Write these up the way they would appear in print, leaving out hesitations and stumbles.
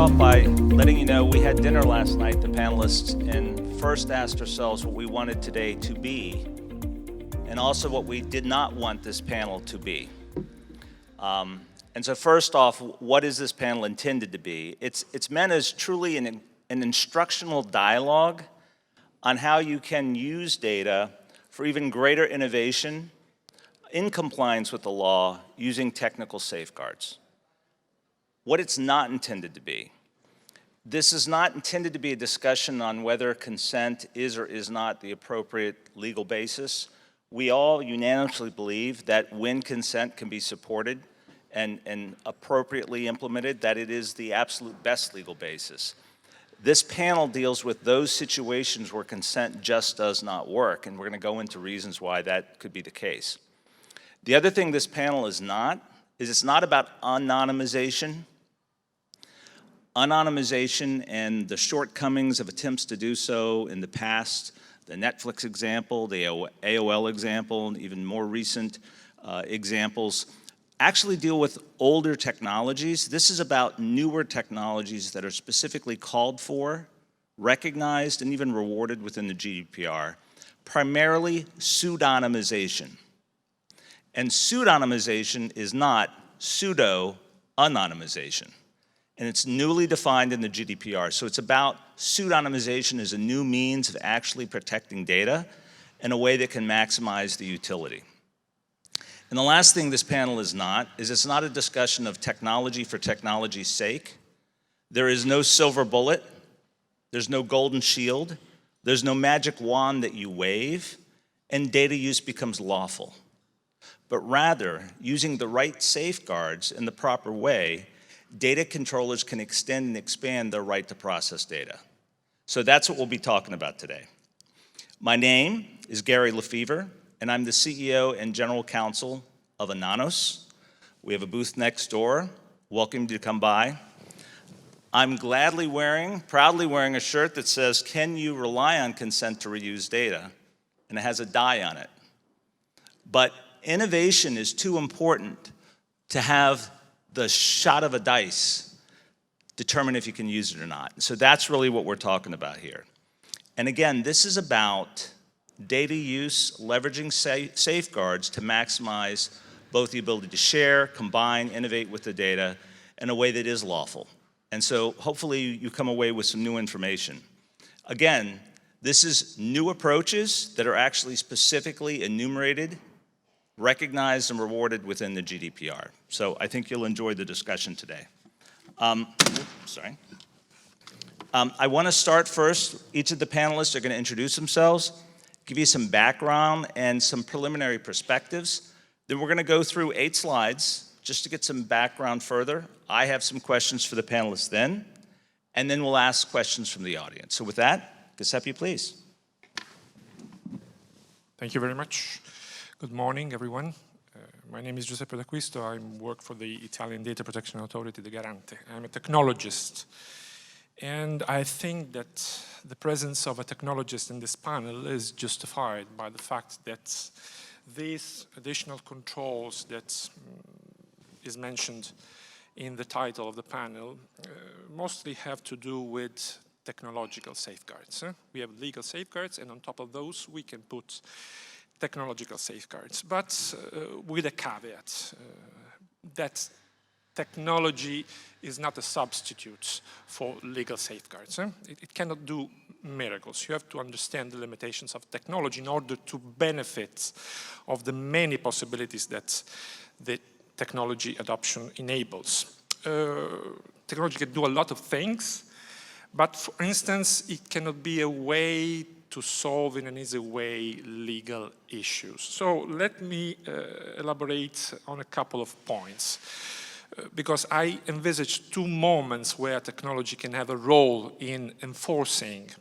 off by letting you know we had dinner last night, the panelists, and first asked ourselves what we wanted today to be, and also what we did not want this panel to be. And so first off, what is this panel intended to be? It's meant as truly an instructional dialogue on how you can use data for even greater innovation in compliance with the law using technical safeguards. What it's not intended to be. This is not intended to be a discussion on whether consent is or is not the appropriate legal basis. We all unanimously believe that when consent can be supported and appropriately implemented, that it is the absolute best legal basis. This panel deals with those situations where consent just does not work, and we're going to go into reasons why that could be the case. The other thing this panel is not, is it's not about anonymization. Anonymization and the shortcomings of attempts to do so in the past, the Netflix example, the AOL example, and even more recent examples, actually deal with older technologies. This is about newer technologies that are specifically called for, recognized, and even rewarded within the GDPR, primarily pseudonymization. And pseudonymization is not pseudo-anonymization. And it's newly defined in the GDPR. So it's about pseudonymization as a new means of actually protecting data in a way that can maximize the utility. And the last thing this panel is not, is it's not a discussion of technology for technology's sake. There is no silver bullet. There's no golden shield. There's no magic wand that you wave, and data use becomes lawful. But rather, using the right safeguards in the proper way, data controllers can extend and expand their right to process data. So that's what we'll be talking about today. My name is LaFever, and I'm the CEO and General Counsel of Anonos. We have a booth next door. Welcome you to come by. I'm proudly wearing a shirt that says, "Can you rely on consent to reuse data?" And it has a die on it. But innovation is too important to have the shot of a dice determine if you can use it or not. So that's really what we're talking about here. And again, this is about data use, leveraging safeguards to maximize both the ability to share, combine, innovate with the data in a way that is lawful. And so hopefully you come away with some new information. Again, this is new approaches that are actually specifically enumerated, recognized, and rewarded within the GDPR. So I think you'll enjoy the discussion today. I want to start first. Each of the panelists are going to introduce themselves, give you some background and some preliminary perspectives. Then we're going to go through 8 slides just to get some background further. I have some questions for the panelists then, and then we'll ask questions from the audience. So with that, Giuseppe, please. Thank you very much. Good morning, everyone. My name is Giuseppe D'Acquisto. I work for the Italian Data Protection Authority, the Garante. I'm a technologist. And I think that the presence of a technologist in this panel is justified by the fact that these additional controls that is mentioned in the title of the panel mostly have to do with technological safeguards. We have legal safeguards, and on top of those, we can put technological safeguards, but with a caveat that technology is not a substitute for legal safeguards. It cannot do miracles. You have to understand the limitations of technology in order to benefit of the many possibilities that the technology adoption enables. Technology can do a lot of things, but for instance, it cannot be a way to solve in an easy way legal issues. So let me elaborate on a couple of points, because I envisage 2 moments where technology can have a role in enforcing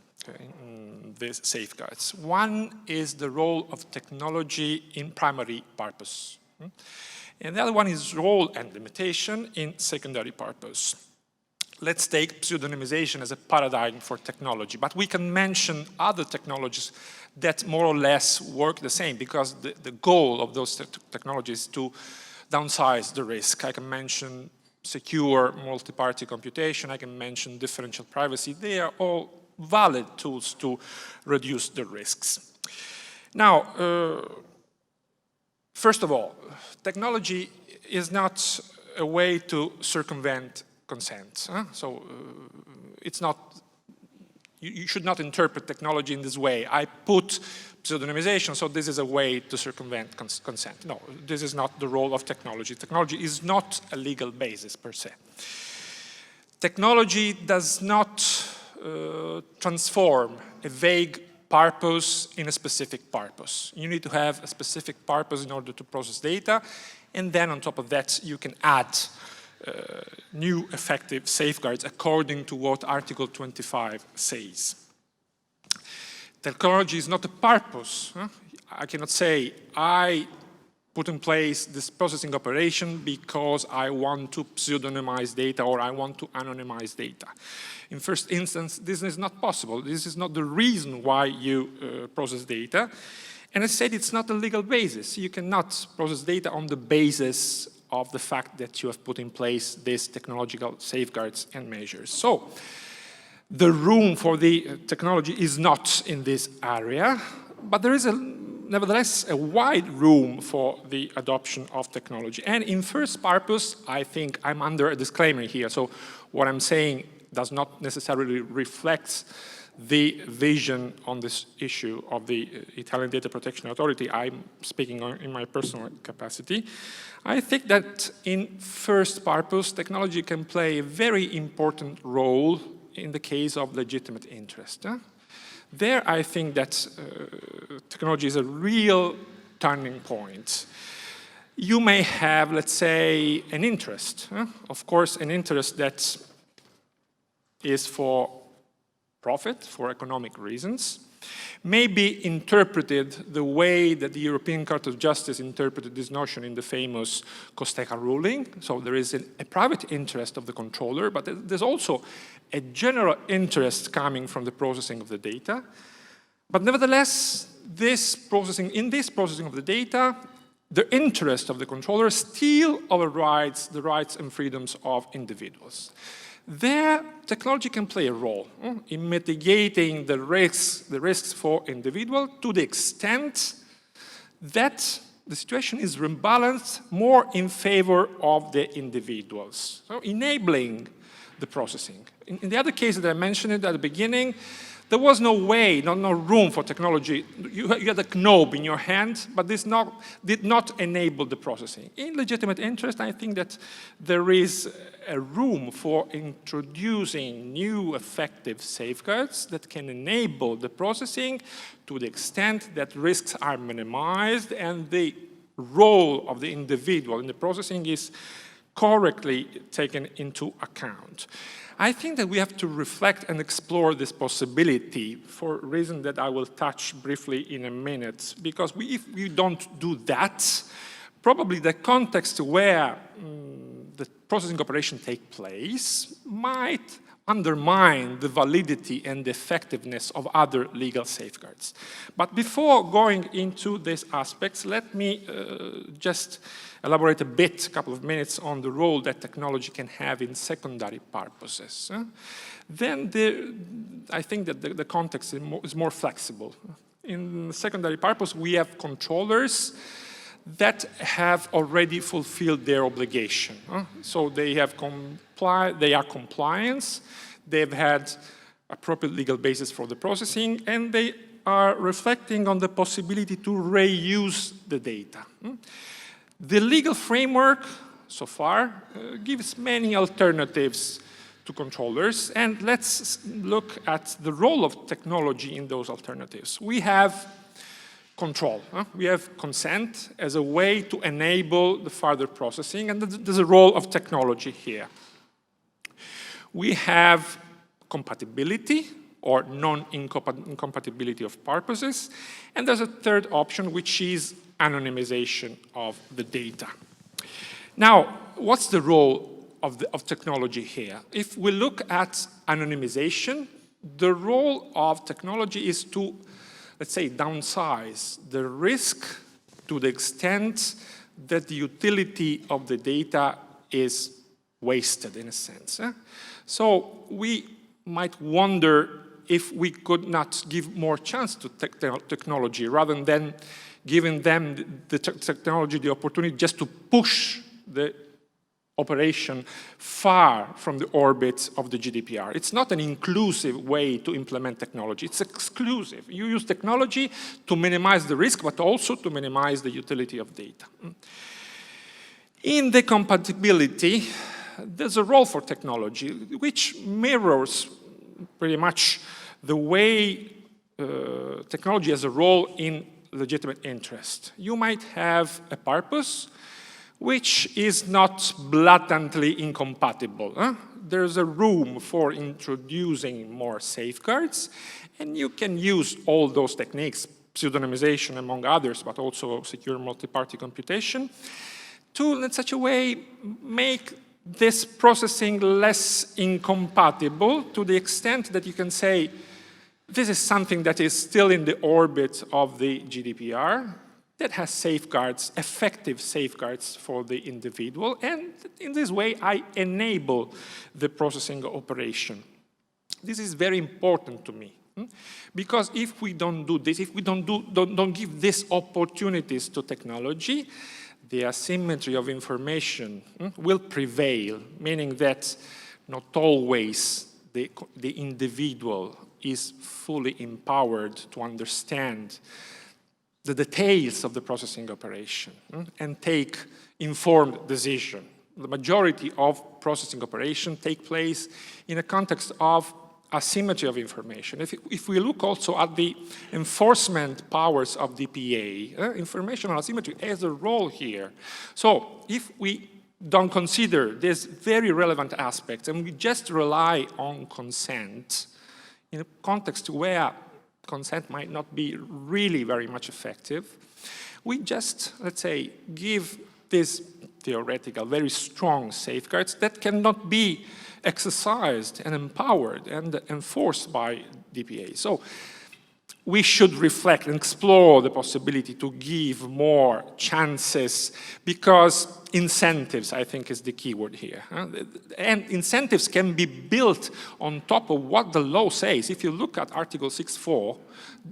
these safeguards. One is the role of technology in primary purpose, and the other one is role and limitation in secondary purpose. Let's take pseudonymization as a paradigm for technology, but we can mention other technologies that more or less work the same, because the goal of those technologies is to downsize the risk. I can mention secure multi-party computation, I can mention differential privacy. They are all valid tools to reduce the risks. Now, first of all, technology is not a way to circumvent consent. So it's not, you should not interpret technology in this way. I put pseudonymization, so this is a way to circumvent consent. No, this is not the role of technology. Technology is not a legal basis per se. Technology does not transform a vague purpose in a specific purpose. You need to have a specific purpose in order to process data, and then on top of that you can add new effective safeguards according to what Article 25 says. Technology is not a purpose. I cannot say, I put in place this processing operation because I want to pseudonymize data or I want to anonymize data. In first instance, this is not possible. This is not the reason why you process data. And I said it's not a legal basis. You cannot process data on the basis of the fact that you have put in place these technological safeguards and measures. So, the room for the technology is not in this area, but there is nevertheless a wide room for the adoption of technology. And in first purpose, I think I'm under a disclaimer here. So what I'm saying does not necessarily reflect the vision on this issue of the Italian Data Protection Authority. I'm speaking in my personal capacity. I think that in first purpose, technology can play a very important role in the case of legitimate interest. There, I think that technology is a real turning point. You may have, let's say, an interest. Of course, an interest that is for profit, for economic reasons, may be interpreted the way that the European Court of Justice interpreted this notion in the famous Costeca ruling. So there is a private interest of the controller, but there's also a general interest coming from the processing of the data. But nevertheless, in this processing of the data, the interest of the controller still overrides the rights and freedoms of individuals. There, technology can play a role in mitigating the risks for individuals to the extent that the situation is rebalanced more in favor of the individuals, so enabling the processing. In the other case that I mentioned at the beginning, there was no way, no room for technology. You had a knob in your hand, but this did not enable the processing. In legitimate interest, I think that there is a room for introducing new effective safeguards that can enable the processing to the extent that risks are minimized and the role of the individual in the processing is correctly taken into account. I think that we have to reflect and explore this possibility for a reason that I will touch briefly in a minute, because if we don't do that, probably the context where the processing operation takes place might undermine the validity and the effectiveness of other legal safeguards. But before going into these aspects, let me just elaborate a bit, a couple of minutes, on the role that technology can have in secondary purposes. Then I think that the context is more flexible. In secondary purpose, we have controllers that have already fulfilled their obligation. So they are compliant, they've had appropriate legal basis for the processing, and they are reflecting on the possibility to reuse the data. The legal framework, so far, gives many alternatives to controllers, and let's look at the role of technology in those alternatives. We have control. We have consent as a way to enable the further processing, and there's a role of technology here. We have compatibility or non-incompatibility of purposes, and there's a third option, which is anonymization of the data. Now, what's the role of technology here? If we look at anonymization, the role of technology is to, let's say, downsize the risk to the extent that the utility of the data is wasted in a sense. So we might wonder if we could not give more chance to technology rather than giving them the technology the opportunity just to push the operation far from the orbit of the GDPR. It's not an inclusive way to implement technology, it's exclusive. You use technology to minimize the risk, but also to minimize the utility of data. In the compatibility, there's a role for technology, which mirrors pretty much the way technology has a role in legitimate interest. You might have a purpose which is not blatantly incompatible. There's a room for introducing more safeguards, and you can use all those techniques, pseudonymization among others, but also secure multi-party computation, to, in such a way, make this processing less incompatible to the extent that you can say, this is something that is still in the orbit of the GDPR, that has safeguards, effective safeguards for the individual, and in this way I enable the processing operation. This is very important to me, because if we don't do this, if we don't give these opportunities to technology, the asymmetry of information will prevail, meaning that not always the individual is fully empowered to understand the details of the processing operation and take informed decision. The majority of processing operations take place in a context of asymmetry of information. If we look also at the enforcement powers of DPA, informational asymmetry has a role here. So if we don't consider this very relevant aspect and we just rely on consent in a context where consent might not be really very much effective, we just, let's say, give these theoretical, very strong safeguards that cannot be exercised and empowered and enforced by DPA. So we should reflect and explore the possibility to give more chances, because incentives, I think, is the key word here. And incentives can be built on top of what the law says. If you look at Article 6.4,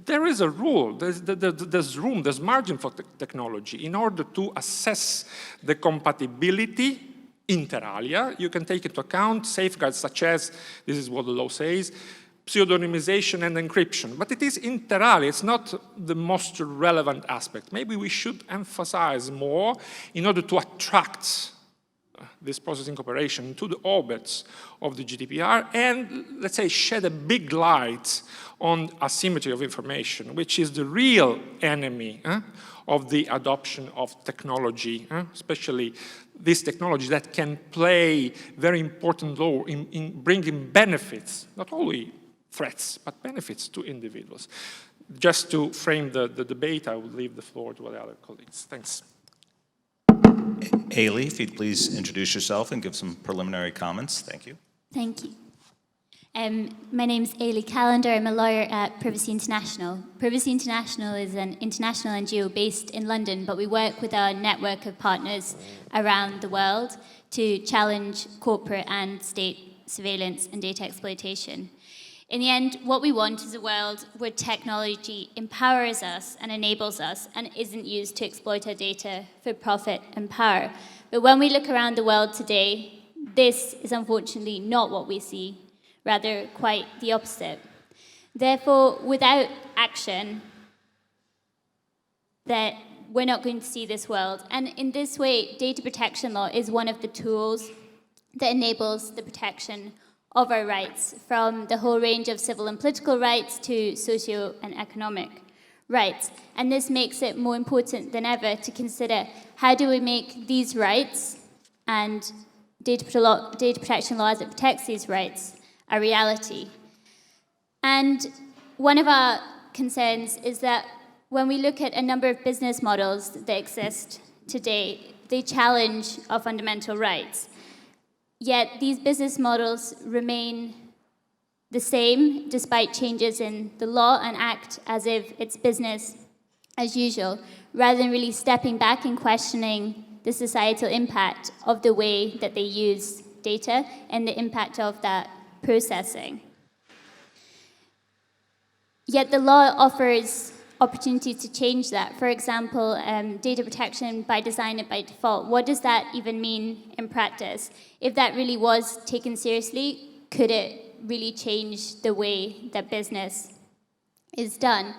there is a rule, there's room, there's margin for technology in order to assess the compatibility inter alia. You can take into account safeguards such as, this is what the law says, pseudonymization and encryption. But it is inter alia, it's not the most relevant aspect. Maybe we should emphasize more in order to attract this processing operation to the orbits of the GDPR and, let's say, shed a big light on asymmetry of information, which is the real enemy of the adoption of technology, especially this technology that can play very important role in bringing benefits, not only threats, but benefits to individuals. Just to frame the debate, I will leave the floor to the other colleagues. Thanks. Ailidh, if you'd please introduce yourself and give some preliminary comments. Thank you. Thank you. My name is Ailidh Callander. I'm a lawyer at Privacy International. Privacy International is an international NGO based in London, but we work with our network of partners around the world to challenge corporate and state surveillance and data exploitation. In the end, what we want is a world where technology empowers us and enables us and isn't used to exploit our data for profit and power. But when we look around the world today, this is unfortunately not what we see, rather quite the opposite. Therefore, without action, that we're not going to see this world. And in this way, data protection law is one of the tools that enables the protection of our rights, from the whole range of civil and political rights to socio and economic rights. And this makes it more important than ever to consider how do we make these rights and data protection law as it protects these rights a reality. And one of our concerns is that when we look at a number of business models that exist today, they challenge our fundamental rights. Yet these business models remain the same despite changes in the law and act as if it's business as usual, rather than really stepping back and questioning the societal impact of the way that they use data and the impact of that processing. Yet the law offers opportunities to change that. For example, data protection by design and by default. What does that even mean in practice? If that really was taken seriously, could it really change the way that business is done?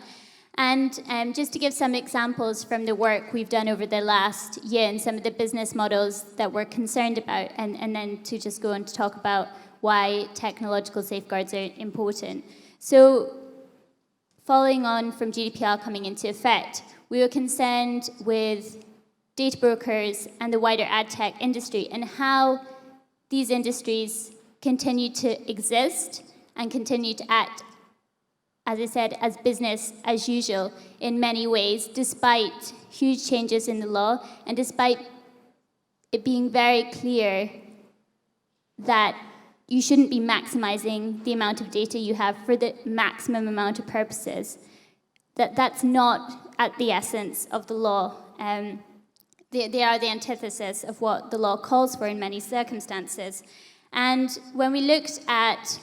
And just to give some examples from the work we've done over the last year and some of the business models that we're concerned about, and then to just go on to talk about why technological safeguards are important. So, following on from GDPR coming into effect, we were concerned with data brokers and the wider ad tech industry and how these industries continue to exist and continue to act, as I said, as business as usual in many ways, despite huge changes in the law and despite it being very clear that you shouldn't be maximizing the amount of data you have for the maximum amount of purposes. That's not at the essence of the law. They are the antithesis of what the law calls for in many circumstances. And when we looked at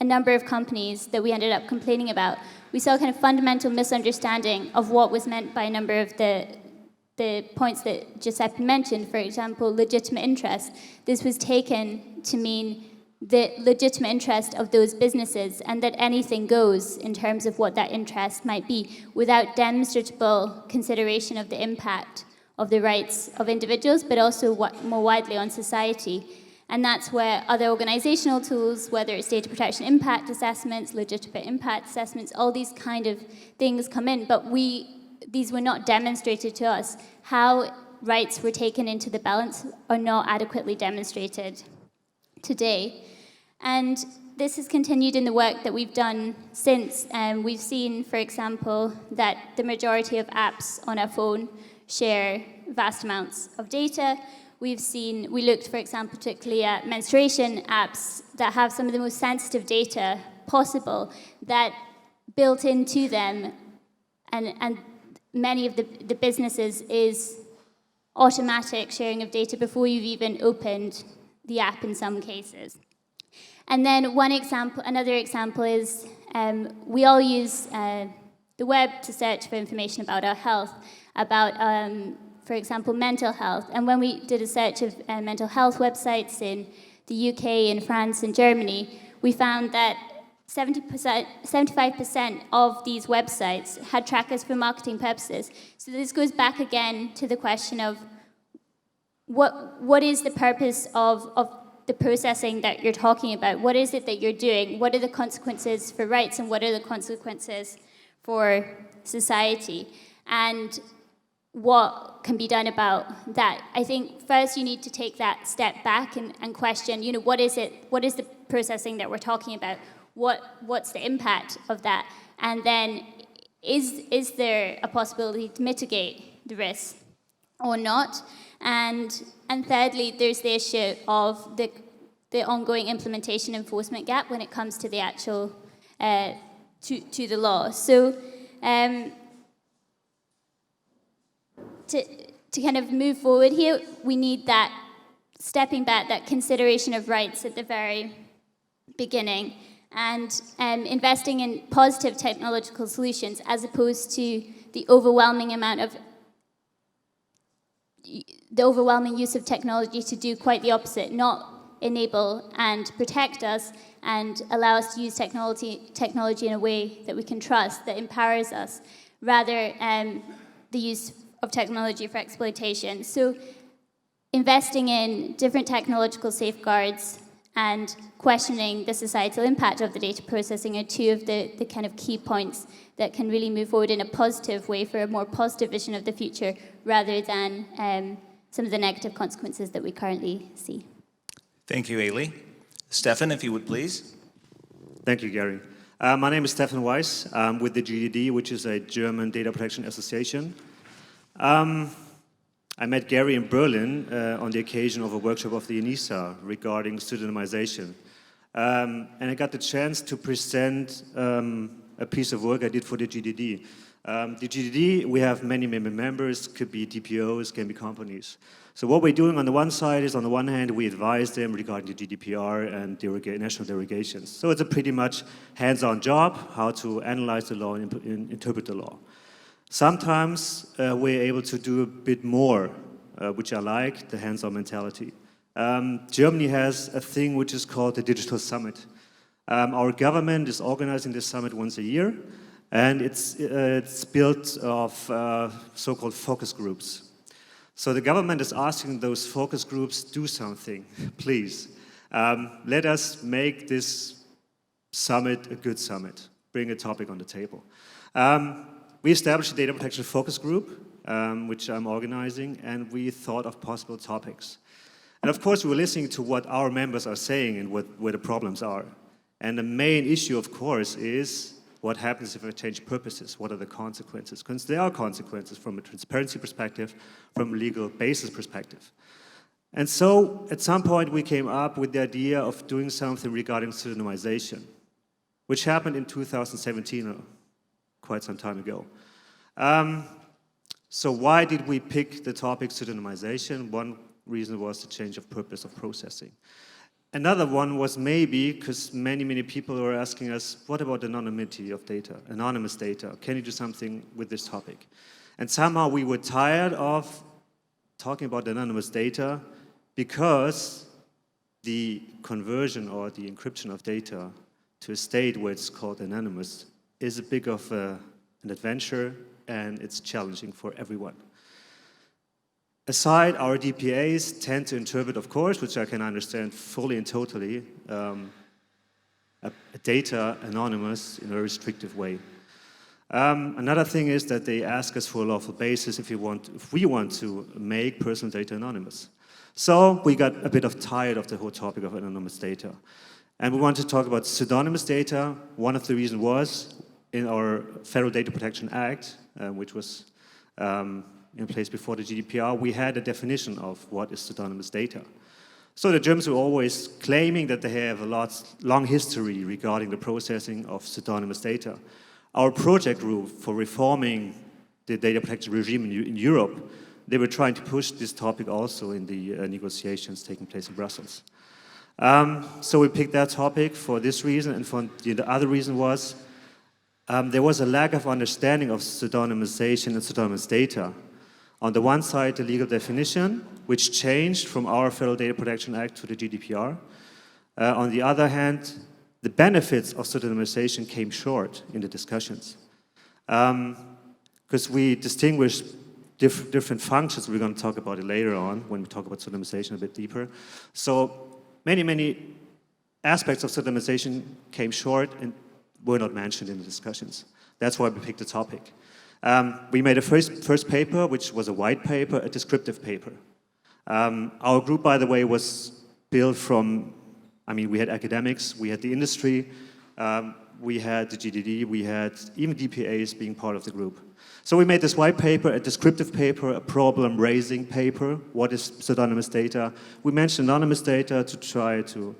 a number of companies that we ended up complaining about, we saw a kind of fundamental misunderstanding of what was meant by a number of the points that Giuseppe mentioned. For example, legitimate interest. This was taken to mean the legitimate interest of those businesses and that anything goes in terms of what that interest might be without demonstrable consideration of the impact of the rights of individuals, but also more widely on society. And that's where other organizational tools, whether it's data protection impact assessments, legitimate impact assessments, all these kind of things come in. But these were not demonstrated to us. How rights were taken into the balance are not adequately demonstrated today. And this has continued in the work that we've done since. We've seen, for example, that the majority of apps on our phone share vast amounts of data. We looked, for example, particularly at menstruation apps that have some of the most sensitive data possible that built into them, and many of the businesses is automatic sharing of data before you've even opened the app in some cases. And then another example is we all use the web to search for information about our health, about for example, mental health. And when we did a search of mental health websites in the UK, in France, and Germany, we found that 75% of these websites had trackers for marketing purposes. So this goes back again to the question of what is the purpose of the processing that you're talking about? What is it that you're doing? What are the consequences for rights and what are the consequences for society? And what can be done about that? I think first you need to take that step back and question, what is the processing that we're talking about? What's the impact of that? And then is there a possibility to mitigate the risk or not? And thirdly, there's the issue of the ongoing implementation enforcement gap when it comes to the actual to the law. So to kind of move forward here, we need that stepping back, that consideration of rights at the very beginning, and investing in positive technological solutions as opposed to the overwhelming use of technology to do quite the opposite, not enable and protect us and allow us to use technology in a way that we can trust, that empowers us, rather the use of technology for exploitation. So investing in different technological safeguards and questioning the societal impact of the data processing are two of the kind of key points that can really move forward in a positive way for a more positive vision of the future rather than some of the negative consequences that we currently see. Thank you, Ailidh. Steffen, if you would please. Thank you, Gary. My name is Steffen Weiss. I'm with the GDD, which is a German data protection association. I met Gary in Berlin on the occasion of a workshop of the ENISA regarding pseudonymization. And I got the chance to present a piece of work I did for the GDD. The GDD, we have many members, could be DPOs, can be companies. So what we're doing on the one side is, on the one hand, we advise them regarding the GDPR and national derogations. So it's a pretty much hands-on job, how to analyze the law and interpret the law. Sometimes we're able to do a bit more, which I like, the hands-on mentality. Germany has a thing which is called the Digital Summit. Our government is organizing this summit once a year, and it's built of so-called focus groups. So the government is asking those focus groups, do something, please. Let us make this summit a good summit. Bring a topic on the table. We established a data protection focus group, which I'm organizing, and we thought of possible topics. And of course, we were listening to what our members are saying and where the problems are. And the main issue, of course, is what happens if I change purposes? What are the consequences? Because there are consequences from a transparency perspective, from a legal basis perspective. And so, at some point, we came up with the idea of doing something regarding pseudonymization, which happened in 2017, quite some time ago. So why did we pick the topic pseudonymization? One reason was the change of purpose of processing. Another one was maybe because many people were asking us, what about anonymity of data, anonymous data? Can you do something with this topic? And somehow we were tired of talking about anonymous data because the conversion or the encryption of data to a state where it's called anonymous is a bit of an adventure, and it's challenging for everyone. Aside, our DPAs tend to interpret, of course, which I can understand fully and totally, a data anonymous in a very restrictive way. Another thing is that they ask us for a lawful basis if we want to make personal data anonymous. So we got a bit tired of the whole topic of anonymous data. And we want to talk about pseudonymous data. One of the reasons was in our Federal Data Protection Act, which was in place before the GDPR, we had a definition of what is pseudonymous data. So the Germans were always claiming that they have a long history regarding the processing of pseudonymous data. Our project group for reforming the data protection regime in Europe, they were trying to push this topic also in the negotiations taking place in Brussels. So we picked that topic for this reason, and for the other reason was there was a lack of understanding of pseudonymization and pseudonymous data. On the one side, the legal definition, which changed from our Federal Data Protection Act to the GDPR. On the other hand, the benefits of pseudonymization came short in the discussions. Because we distinguish different functions. We're going to talk about it later on when we talk about pseudonymization a bit deeper. So many aspects of pseudonymization came short and were not mentioned in the discussions. That's why we picked the topic. We made a first paper, which was a white paper, a descriptive paper. Our group, by the way, was built from, we had academics, we had the industry, we had the GDD, we had even DPAs being part of the group. So we made this white paper, a descriptive paper, a problem-raising paper. What is pseudonymous data? We mentioned anonymous data to try to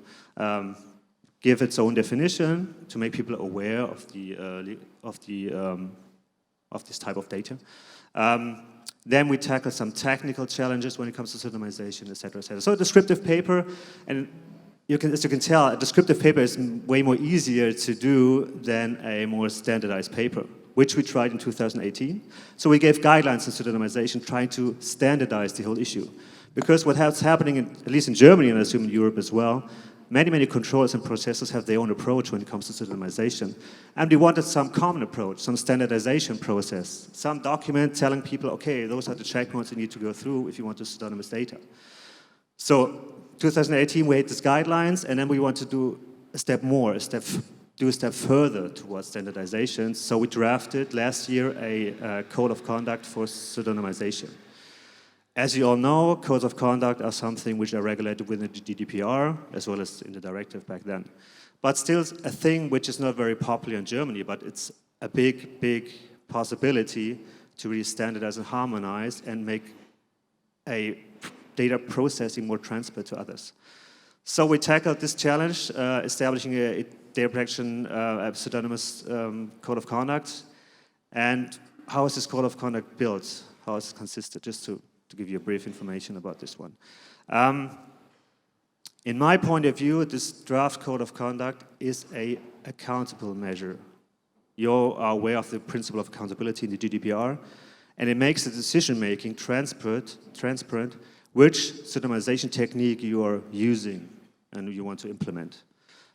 give its own definition, to make people aware of this type of data. Then we tackle some technical challenges when it comes to pseudonymization, et cetera, et cetera. So a descriptive paper, and as you can tell, a descriptive paper is way more easier to do than a more standardized paper, which we tried in 2018. So we gave guidelines on pseudonymization, trying to standardize the whole issue. Because what's happening, at least in Germany, and I assume in Europe as well, many controllers and processors have their own approach when it comes to pseudonymization. And we wanted some common approach, some standardization process, some document telling people, okay, those are the checkpoints you need to go through if you want to pseudonymous data. So 2018, we had these guidelines, and then we want to do a step more, do a step further towards standardization. So we drafted last year a code of conduct for pseudonymization. As you all know, codes of conduct are something which are regulated within the GDPR, as well as in the directive back then. But still a thing which is not very popular in Germany, but it's a big possibility to really standardize and harmonize and make a data processing more transparent to others. So we tackled this challenge, establishing a data protection pseudonymous code of conduct. And how is this code of conduct built? How is it consisted? Just to give you a brief information about this one. In my point of view, this draft code of conduct is an accountable measure. You are aware of the principle of accountability in the GDPR, and it makes the decision-making transparent which pseudonymization technique you are using and you want to implement.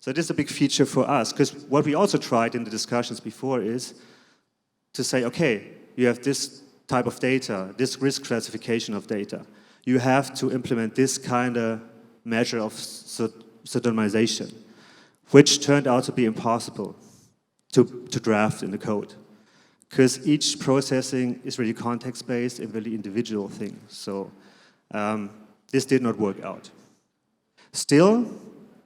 So this is a big feature for us, because what we also tried in the discussions before is to say, okay, you have this type of data, this risk classification of data. You have to implement this kind of measure of pseudonymization, which turned out to be impossible to draft in the code, because each processing is really context-based and really individual thing. So this did not work out. Still,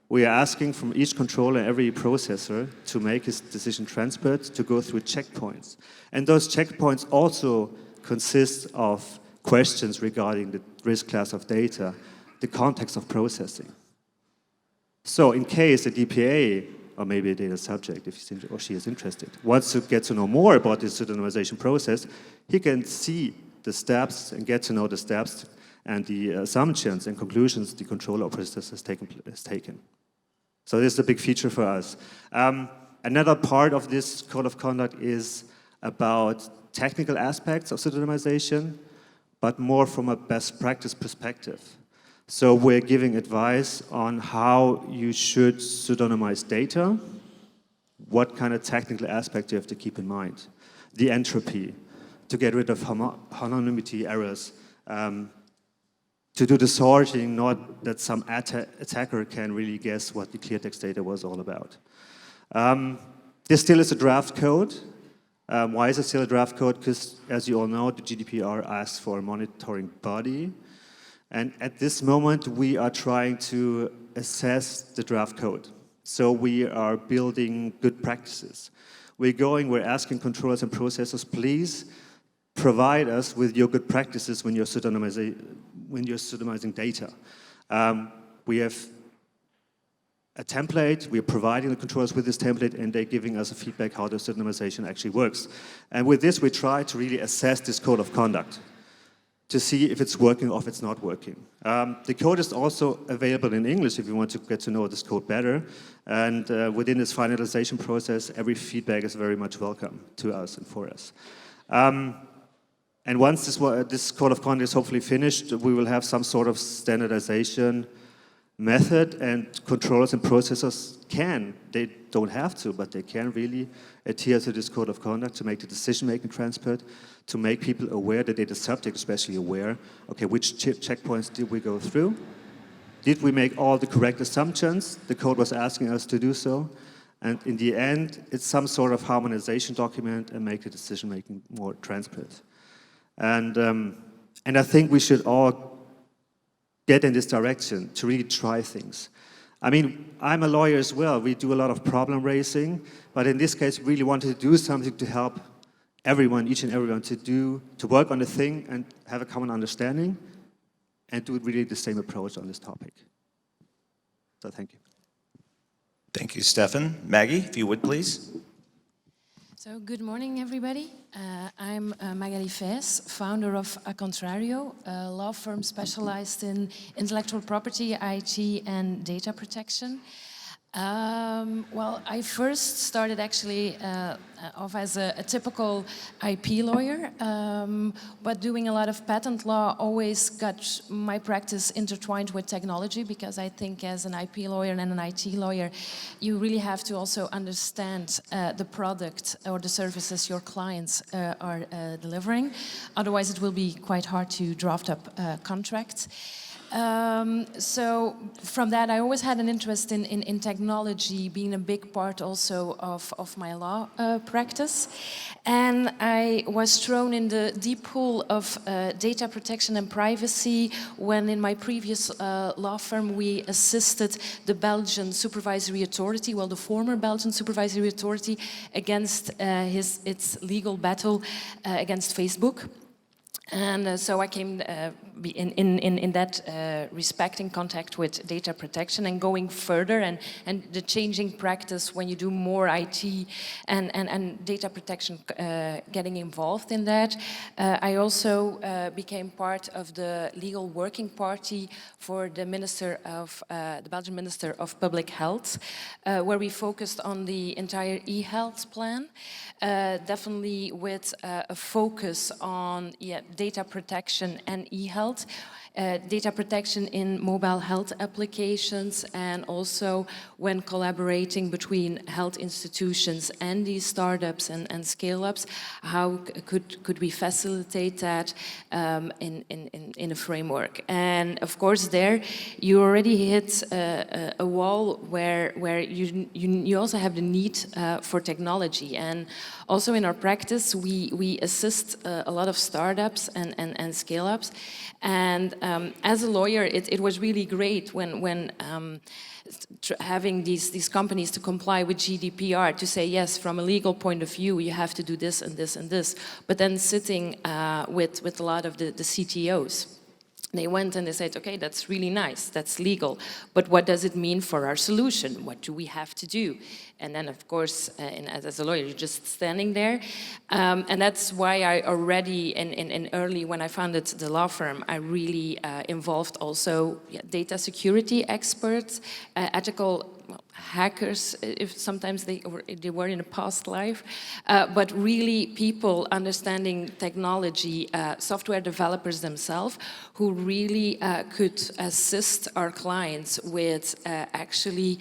we are asking from each controller, every processor, to make his decision transparent, to go through checkpoints. And those checkpoints also consist of questions regarding the risk class of data, the context of processing. So in case the DPA, or maybe a data subject, if he or she is interested, wants to get to know more about this pseudonymization process, he can see the steps and get to know the steps and the assumptions and conclusions the controller or process has taken. So this is a big feature for us. Another part of this code of conduct is about technical aspects of pseudonymization, but more from a best practice perspective. So we're giving advice on how you should pseudonymize data, what kind of technical aspect you have to keep in mind, the entropy, to get rid of anonymity errors, to do the sorting, not that some attacker can really guess what the clear text data was all about. This still is a draft code. Why is it still a draft code? Because, as you all know, the GDPR asks for a monitoring body. And at this moment, we are trying to assess the draft code. So we are building good practices. We're asking controllers and processors, please provide us with your good practices when you're pseudonymizing data. We have a template, we're providing the controllers with this template, and they're giving us a feedback how the pseudonymization actually works. And with this, we try to really assess this code of conduct to see if it's working or if it's not working. The code is also available in English if you want to get to know this code better. And within this finalization process, every feedback is very much welcome to us and for us. And once this code of conduct is hopefully finished, we will have some sort of standardization method, and controllers and processors they don't have to, but they can really adhere to this code of conduct to make the decision-making transparent, to make people aware, the data subject especially aware, okay, which checkpoints did we go through? Did we make all the correct assumptions? The code was asking us to do so. And in the end, it's some sort of harmonization document and make the decision-making more transparent. And I think we should all get in this direction to really try things. I mean, I'm a lawyer as well. We do a lot of problem raising, but in this case, we really wanted to do something to help everyone, each and everyone, to work on the thing and have a common understanding and do really the same approach on this topic. So thank you. Thank you, Steffen. Maggie, if you would, please. So good morning, everybody. I'm Magali Feys, founder of AContrario, a law firm specialized in intellectual property, IT, and data protection. Well, I first started actually off as a typical IP lawyer, but doing a lot of patent law always got my practice intertwined with technology, because I think as an IP lawyer and an IT lawyer, you really have to also understand the product or the services your clients are delivering. Otherwise, it will be quite hard to draft up contracts. So from that, I always had an interest in technology being a big part also of my law practice. And I was thrown in the deep pool of data protection and privacy when in my previous law firm we assisted the Belgian supervisory authority, well, the former Belgian supervisory authority, against its legal battle against Facebook. And so I came in that respect in contact with data protection and going further and the changing practice when you do more IT and data protection getting involved in that. I also became part of the legal working party for the the Belgian Minister of Public Health, where we focused on the entire e-health plan, definitely with a focus on data protection and e-health, data protection in mobile health applications, and also when collaborating between health institutions and these startups and scale-ups, how could we facilitate that in a framework? And of course there you already hit a wall where you also have the need for technology. And also in our practice we assist a lot of startups and scale-ups. And as a lawyer, it was really great when having these companies to comply with GDPR, to say, yes, from a legal point of view, you have to do this and this and this. But then sitting with a lot of the CTOs. They went and they said, okay, that's really nice, that's legal, but what does it mean for our solution? What do we have to do? And then, of course, as a lawyer, you're just standing there. And that's why I already, in early, when I founded the law firm, I really involved also data security experts, ethical hackers, if sometimes they were in a past life, but really people understanding technology, software developers themselves, who really could assist our clients with actually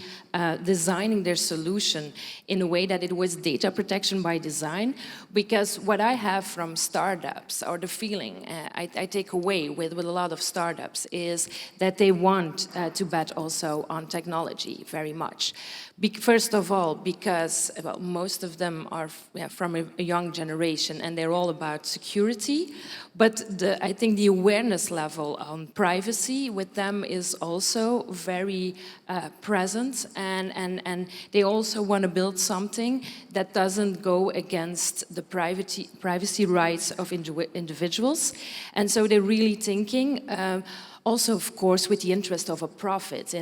designing their solution in a way that it was data protection by design. Because what I have from startups, or the feeling I take away with a lot of startups, is that they want to bet also on technology very much. First of all, because most of them are from a young generation and they're all about security, but I think the awareness level on privacy with them is also very present, and they also want to build something that doesn't go against the privacy rights of individuals. And so they're really thinking also, of course, with the interest of a profit.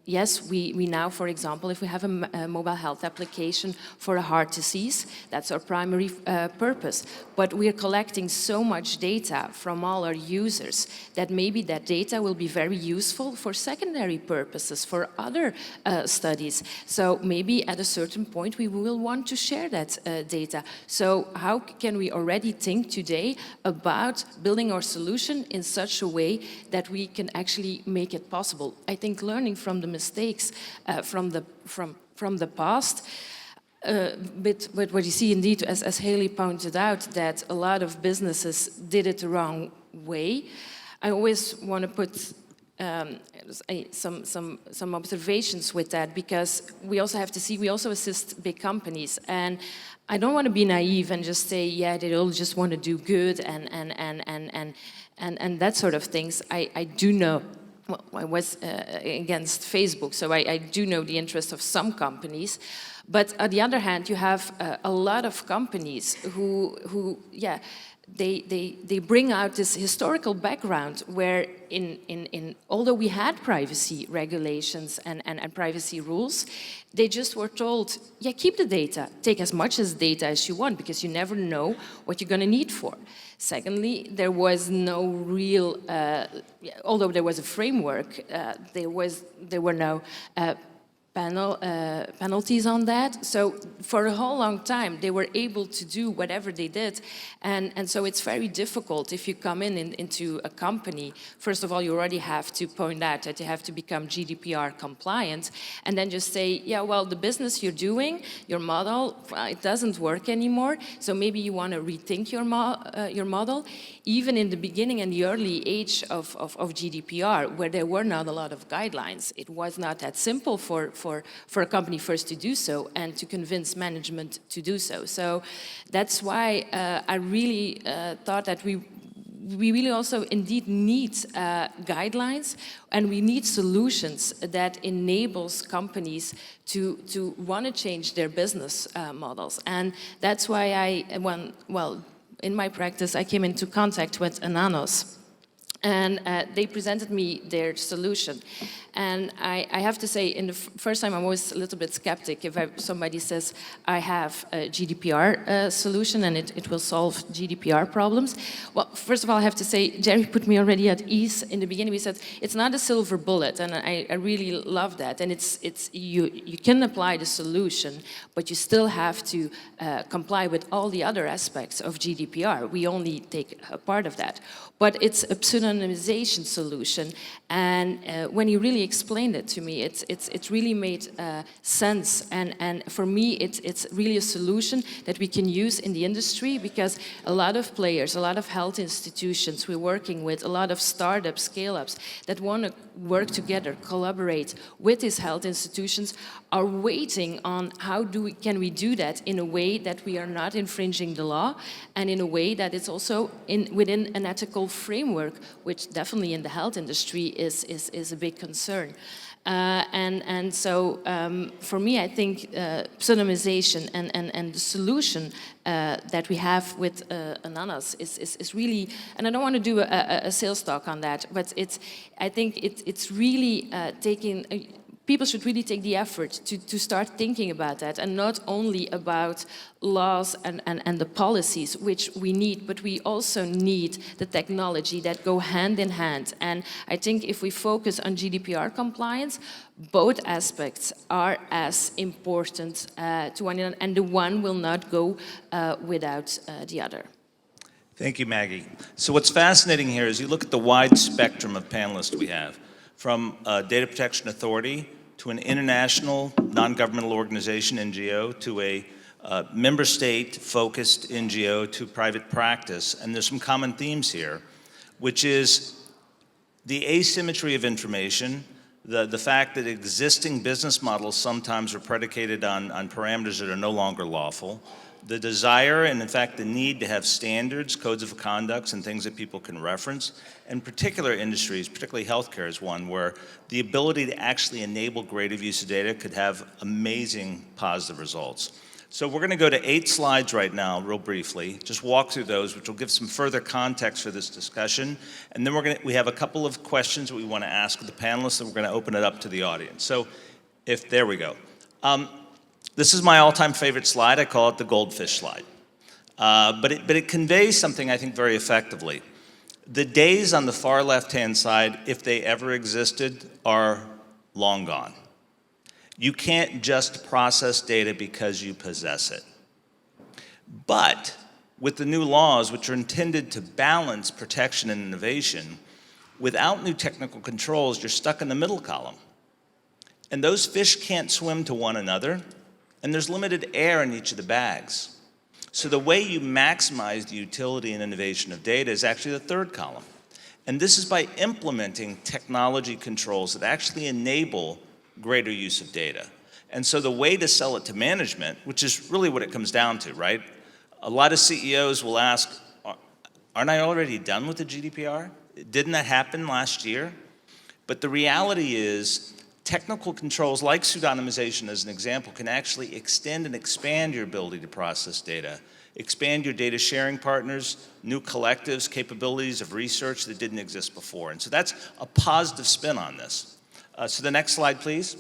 Yes, we now, for example, if we have a mobile health application for a heart disease, that's our primary purpose. But we're collecting so much data from all our users that maybe that data will be very useful for secondary purposes, for other studies. So maybe at a certain point we will want to share that data. So how can we already think today about building our solution in such a way that we can actually make it possible? I think learning from the mistakes from the past, but what you see indeed, as Halle pointed out, that a lot of businesses did it the wrong way. I always want to put some observations with that, because we also have to see, we also assist big companies, and I don't want to be naive and just say, yeah, they all just want to do good and that sort of things. I do know, well, I was against Facebook, so I do know the interest of some companies. But on the other hand, you have a lot of companies who they bring out this historical background where although we had privacy regulations and privacy rules, they just were told, yeah, keep the data, take as much as data as you want, because you never know what you're going to need for. Secondly, there was no real, although there was a framework, there were no penalties on that. So for a whole long time, they were able to do whatever they did. And so it's very difficult if you come into a company. First of all, you already have to point out that you have to become GDPR compliant, and then just say, yeah, well, the business you're doing, your model, it doesn't work anymore. So maybe you want to rethink your model. Even in the beginning and the early age of GDPR, where there were not a lot of guidelines, it was not that simple for a company first to do so and to convince management to do so. So that's why I really thought that we really also indeed need guidelines, and we need solutions that enables companies to want to change their business models. And that's why in my practice, I came into contact with Anonos. And they presented me their solution. And I have to say, in the first time, I'm always a little bit skeptic if somebody says, I have a GDPR solution and it will solve GDPR problems. Well, first of all, I have to say, Jerry put me already at ease. In the beginning, we said, it's not a silver bullet, and I really love that. And you can apply the solution, but you still have to comply with all the other aspects of GDPR. We only take a part of that. But it's a pseudonymization solution, and when he really explained it to me, it really made sense. And for me, it's really a solution that we can use in the industry, because a lot of players, a lot of health institutions we're working with, a lot of startups, scale-ups that want to work together, collaborate with these health institutions, are waiting on how can we do that in a way that we are not infringing the law, and in a way that it's also within an ethical framework, which definitely in the health industry is a big concern. And so for me, I think pseudonymization and the solution that we have with Anonos is really, and I don't want to do a sales talk on that, but I think it's really taking. People should really take the effort to start thinking about that, and not only about laws and the policies, which we need, but we also need the technology that go hand in hand. And I think if we focus on GDPR compliance, both aspects are as important to one another, and the one will not go without the other. Thank you, Maggie. So what's fascinating here is you look at the wide spectrum of panelists we have, from a data protection authority to an international non-governmental organization, NGO, to a member state-focused NGO, to private practice. And there's some common themes here, which is the asymmetry of information, the fact that existing business models sometimes are predicated on parameters that are no longer lawful, the desire and in fact the need to have standards, codes of conduct, and things that people can reference. In particular industries, particularly healthcare is one where the ability to actually enable greater use of data could have amazing positive results. So we're going to go to 8 slides right now, real briefly, just walk through those, which will give some further context for this discussion. And then we have a couple of questions that we want to ask the panelists, and we're going to open it up to the audience. So there we go. This is my all-time favorite slide. I call it the goldfish slide. But it conveys something I think very effectively. The days on the far left-hand side, if they ever existed, are long gone. You can't just process data because you possess it. But with the new laws, which are intended to balance protection and innovation, without new technical controls, you're stuck in the middle column. And those fish can't swim to one another, and there's limited air in each of the bags. So the way you maximize the utility and innovation of data is actually the third column. And this is by implementing technology controls that actually enable greater use of data. And so the way to sell it to management, which is really what it comes down to, right? A lot of CEOs will ask, aren't I already done with the GDPR? Didn't that happen last year? But the reality is, technical controls like pseudonymization, as an example, can actually extend and expand your ability to process data, expand your data sharing partners, new collectives, capabilities of research that didn't exist before. And so that's a positive spin on this. So the next slide, please.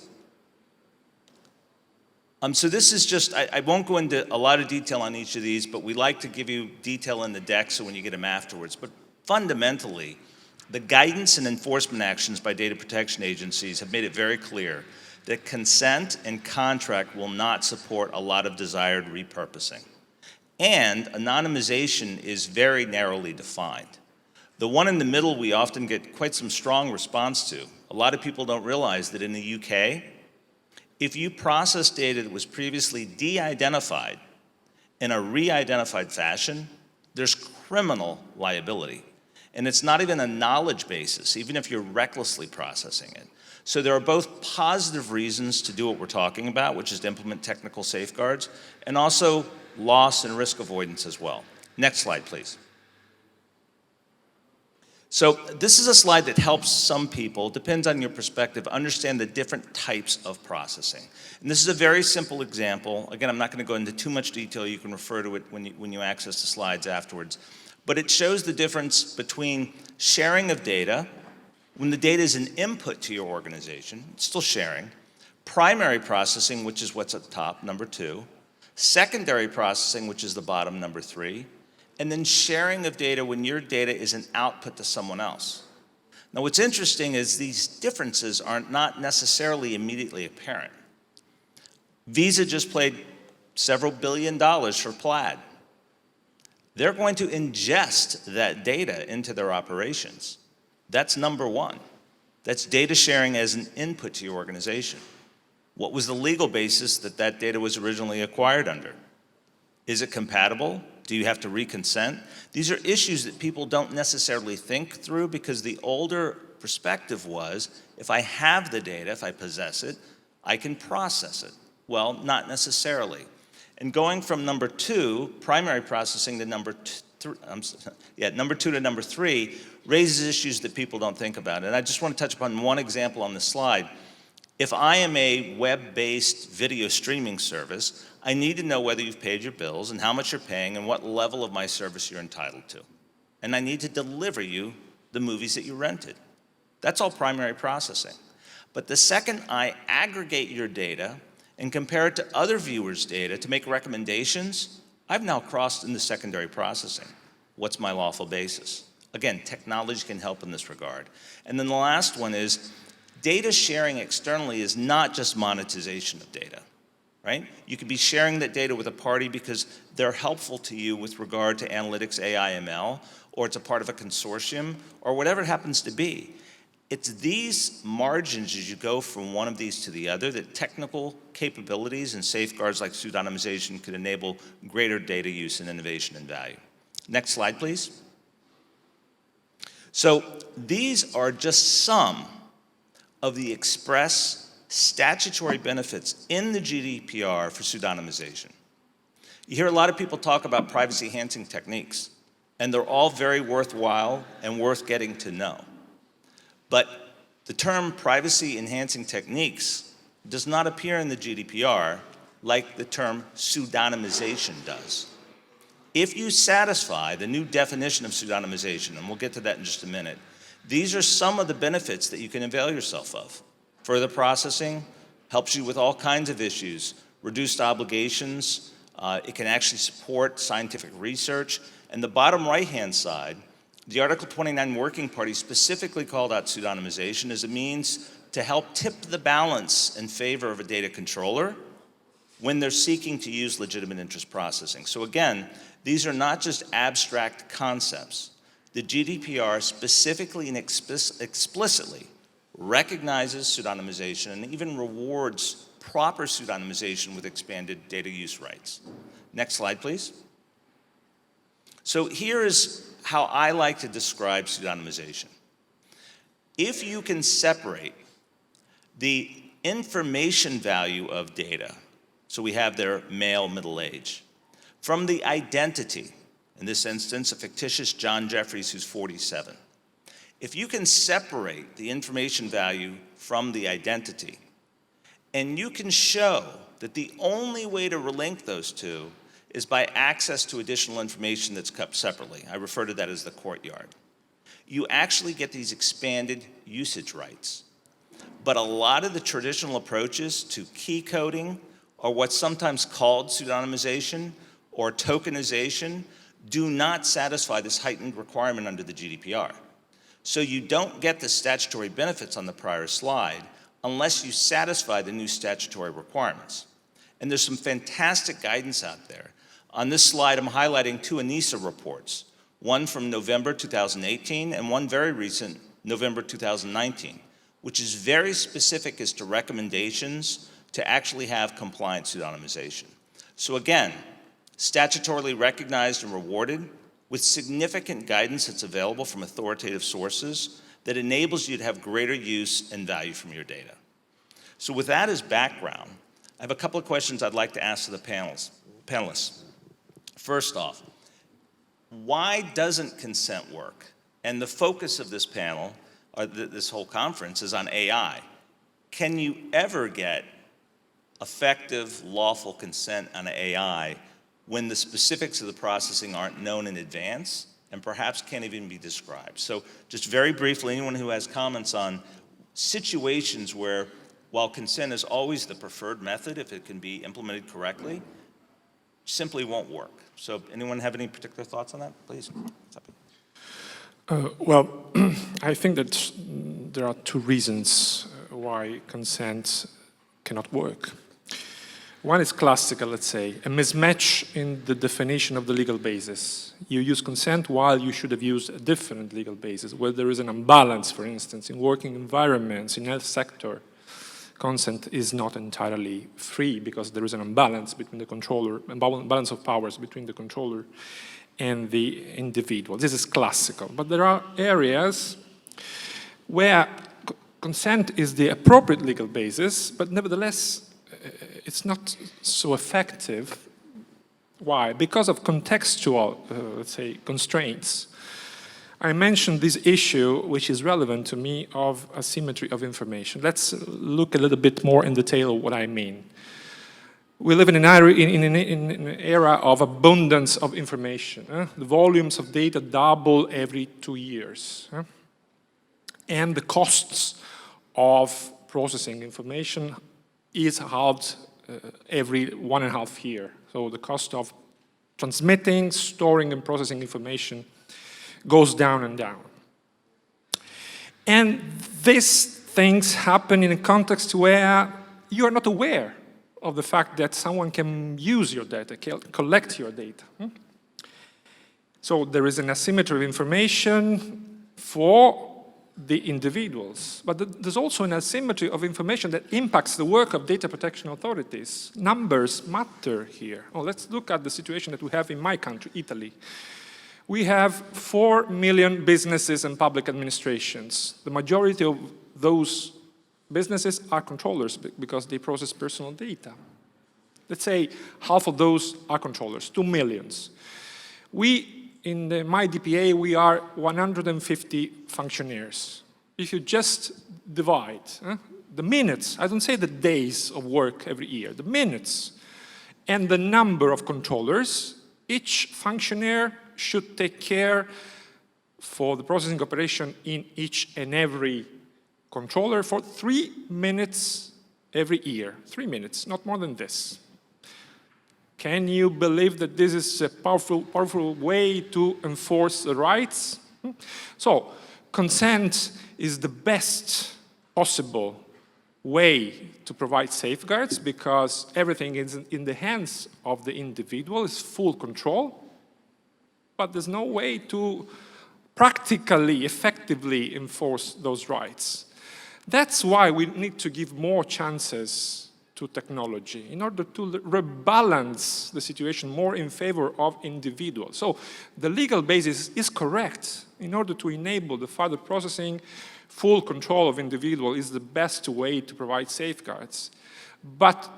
So this is just, I won't go into a lot of detail on each of these, but we like to give you detail in the deck so when you get them afterwards. But fundamentally, the guidance and enforcement actions by data protection agencies have made it very clear that consent and contract will not support a lot of desired repurposing. And anonymization is very narrowly defined. The one in the middle we often get quite some strong response to. A lot of people don't realize that in the UK, if you process data that was previously de-identified in a re-identified fashion, there's criminal liability. And it's not even a knowledge basis, even if you're recklessly processing it. So there are both positive reasons to do what we're talking about, which is to implement technical safeguards, and also loss and risk avoidance as well. Next slide, please. So this is a slide that helps some people, depends on your perspective, understand the different types of processing. And this is a very simple example. Again, I'm not going to go into too much detail. You can refer to it when you access the slides afterwards. But it shows the difference between sharing of data, when the data is an input to your organization, it's still sharing, primary processing, which is what's at the top, number 2, secondary processing, which is the bottom, number 3, and then sharing of data when your data is an output to someone else. Now what's interesting is these differences are not necessarily immediately apparent. Visa just paid several $1 billion for Plaid. They're going to ingest that data into their operations. That's number 1. That's data sharing as an input to your organization. What was the legal basis that that data was originally acquired under? Is it compatible? Do you have to reconsent? These are issues that people don't necessarily think through because the older perspective was, if I have the data, if I possess it, I can process it. Well, not necessarily. And going from number 2, primary processing, to number 2 to number 3, raises issues that people don't think about. And I just want to touch upon one example on this slide. If I am a web-based video streaming service, I need to know whether you've paid your bills and how much you're paying and what level of my service you're entitled to. And I need to deliver you the movies that you rented. That's all primary processing. But the second I aggregate your data and compare it to other viewers' data to make recommendations, I've now crossed into secondary processing. What's my lawful basis? Again, technology can help in this regard. And then the last one is, data sharing externally is not just monetization of data, right? You could be sharing that data with a party because they're helpful to you with regard to analytics, AI, ML, or it's a part of a consortium, or whatever it happens to be. It's these margins as you go from one of these to the other that technical capabilities and safeguards like pseudonymization could enable greater data use and innovation and value. Next slide, please. So these are just some of the express statutory benefits in the GDPR for pseudonymization. You hear a lot of people talk about privacy-enhancing techniques, and they're all very worthwhile and worth getting to know. But the term privacy-enhancing techniques does not appear in the GDPR like the term pseudonymization does. If you satisfy the new definition of pseudonymization, and we'll get to that in just a minute, these are some of the benefits that you can avail yourself of. Further processing helps you with all kinds of issues, reduced obligations, it can actually support scientific research, and the bottom right-hand side, the Article 29 Working Party specifically called out pseudonymization as a means to help tip the balance in favor of a data controller when they're seeking to use legitimate interest processing. So again, these are not just abstract concepts. The GDPR specifically and explicitly recognizes pseudonymization and even rewards proper pseudonymization with expanded data use rights. Next slide, please. So here is how I like to describe pseudonymization. If you can separate the information value of data, so we have their male, middle age, from the identity, in this instance, a fictitious John Jeffries who's 47. If you can separate the information value from the identity, and you can show that the only way to relink those two is by access to additional information that's kept separately. I refer to that as the courtyard. You actually get these expanded usage rights. But a lot of the traditional approaches to key coding, or what's sometimes called pseudonymization or tokenization, do not satisfy this heightened requirement under the GDPR. So you don't get the statutory benefits on the prior slide unless you satisfy the new statutory requirements. And there's some fantastic guidance out there. On this slide, I'm highlighting 2 ANISA reports, one from November 2018 and one very recent, November 2019, which is very specific as to recommendations to actually have compliant pseudonymization. So again, statutorily recognized and rewarded with significant guidance that's available from authoritative sources that enables you to have greater use and value from your data. So with that as background, I have a couple of questions I'd like to ask to the panelists. First off, why doesn't consent work? And the focus of this panel, or this whole conference, is on AI. Can you ever get effective, lawful consent on AI when the specifics of the processing aren't known in advance and perhaps can't even be described? So just very briefly, anyone who has comments on situations where, while consent is always the preferred method if it can be implemented correctly, simply won't work. So anyone have any particular thoughts on that, please? Well, I think that there are two reasons why consent cannot work. One is classical, let's say, a mismatch in the definition of the legal basis. You use consent while you should have used a different legal basis, where there is an imbalance, for instance, in working environments, in health sector. Consent is not entirely free because there is an imbalance between the controller, imbalance of powers between the controller and the individual. This is classical. But there are areas where consent is the appropriate legal basis, but nevertheless, it's not so effective. Why? Because of contextual, let's say, constraints. I mentioned this issue, which is relevant to me, of asymmetry of information. Let's look a little bit more in detail what I mean. We live in an era of abundance of information. The volumes of data double every 2 years. And the costs of processing information is halved every 1.5 years. So the cost of transmitting, storing, and processing information goes down and down. And these things happen in a context where you are not aware of the fact that someone can use your data, collect your data. So there is an asymmetry of information for the individuals, but there's also an asymmetry of information that impacts the work of data protection authorities. Numbers matter here. Oh, let's look at the situation that we have in my country, Italy. We have 4 million businesses and public administrations. The majority of those businesses are controllers because they process personal data. Let's say half of those are controllers, 2 million. In my DPA, we are 150 functionaries. If you just divide the minutes, I don't say the days of work every year, the minutes, and the number of controllers, each functionary should take care for the processing operation in each and every controller for 3 minutes every year. 3 minutes, not more than this. Can you believe that this is a powerful way to enforce the rights? So, consent is the best possible way to provide safeguards because everything is in the hands of the individual, it's full control, but there's no way to practically, effectively enforce those rights. That's why we need to give more chances to technology in order to rebalance the situation more in favor of individuals. So the legal basis is correct. In order to enable the further processing, full control of individual is the best way to provide safeguards. But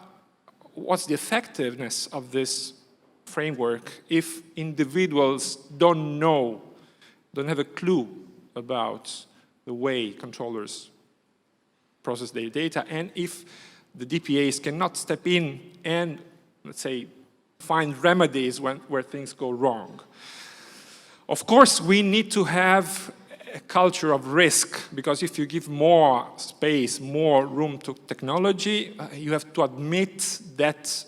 what's the effectiveness of this framework if individuals don't know, don't have a clue about the way controllers process their data, and if the DPAs cannot step in and, let's say, find remedies where things go wrong. Of course, we need to have a culture of risk, because if you give more space, more room to technology, you have to admit that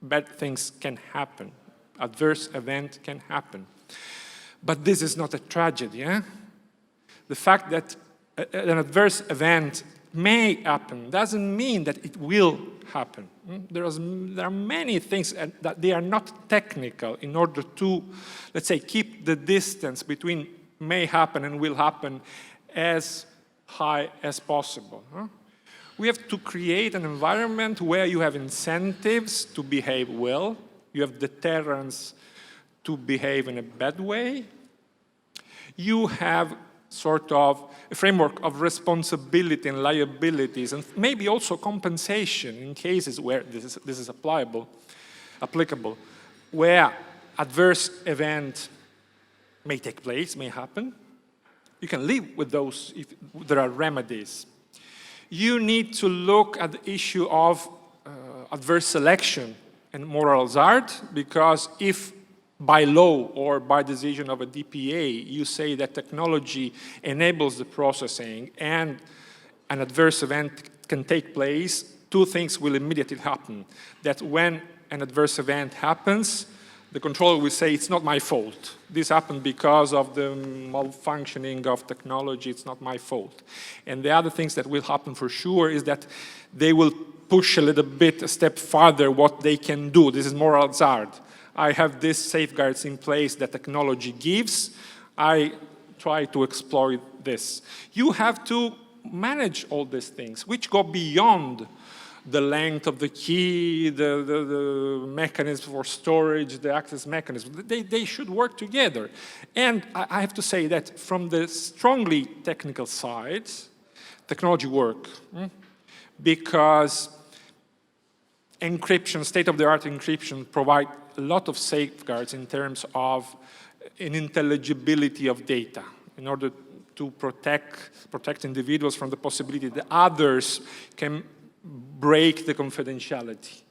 bad things can happen. Adverse event can happen. But this is not a tragedy. The fact that an adverse event may happen doesn't mean that it will happen. There are many things that they are not technical in order to, let's say, keep the distance between may happen and will happen as high as possible. We have to create an environment where you have incentives to behave well, you have deterrence to behave in a bad way, you have sort of a framework of responsibility and liabilities, and maybe also compensation in cases where this is applicable, where adverse event may take place, may happen, You can live with those if there are remedies. You need to look at the issue of adverse selection and moral hazard, because if by law or by decision of a DPA, you say that technology enables the processing and an adverse event can take place, two things will immediately happen. That when an adverse event happens, the controller will say, it's not my fault. This happened because of the malfunctioning of technology, it's not my fault. And the other things that will happen for sure is that they will push a little bit, a step farther what they can do. This is moral hazard. I have these safeguards in place that technology gives. I try to exploit this. You have to manage all these things, which go beyond the length of the key, the mechanism for storage, the access mechanism. They should work together. And I have to say that from the strongly technical side, technology work. Because encryption, state-of-the-art encryption, provide a lot of safeguards in terms of an intelligibility of data in order to protect individuals from the possibility that others can break the confidentiality.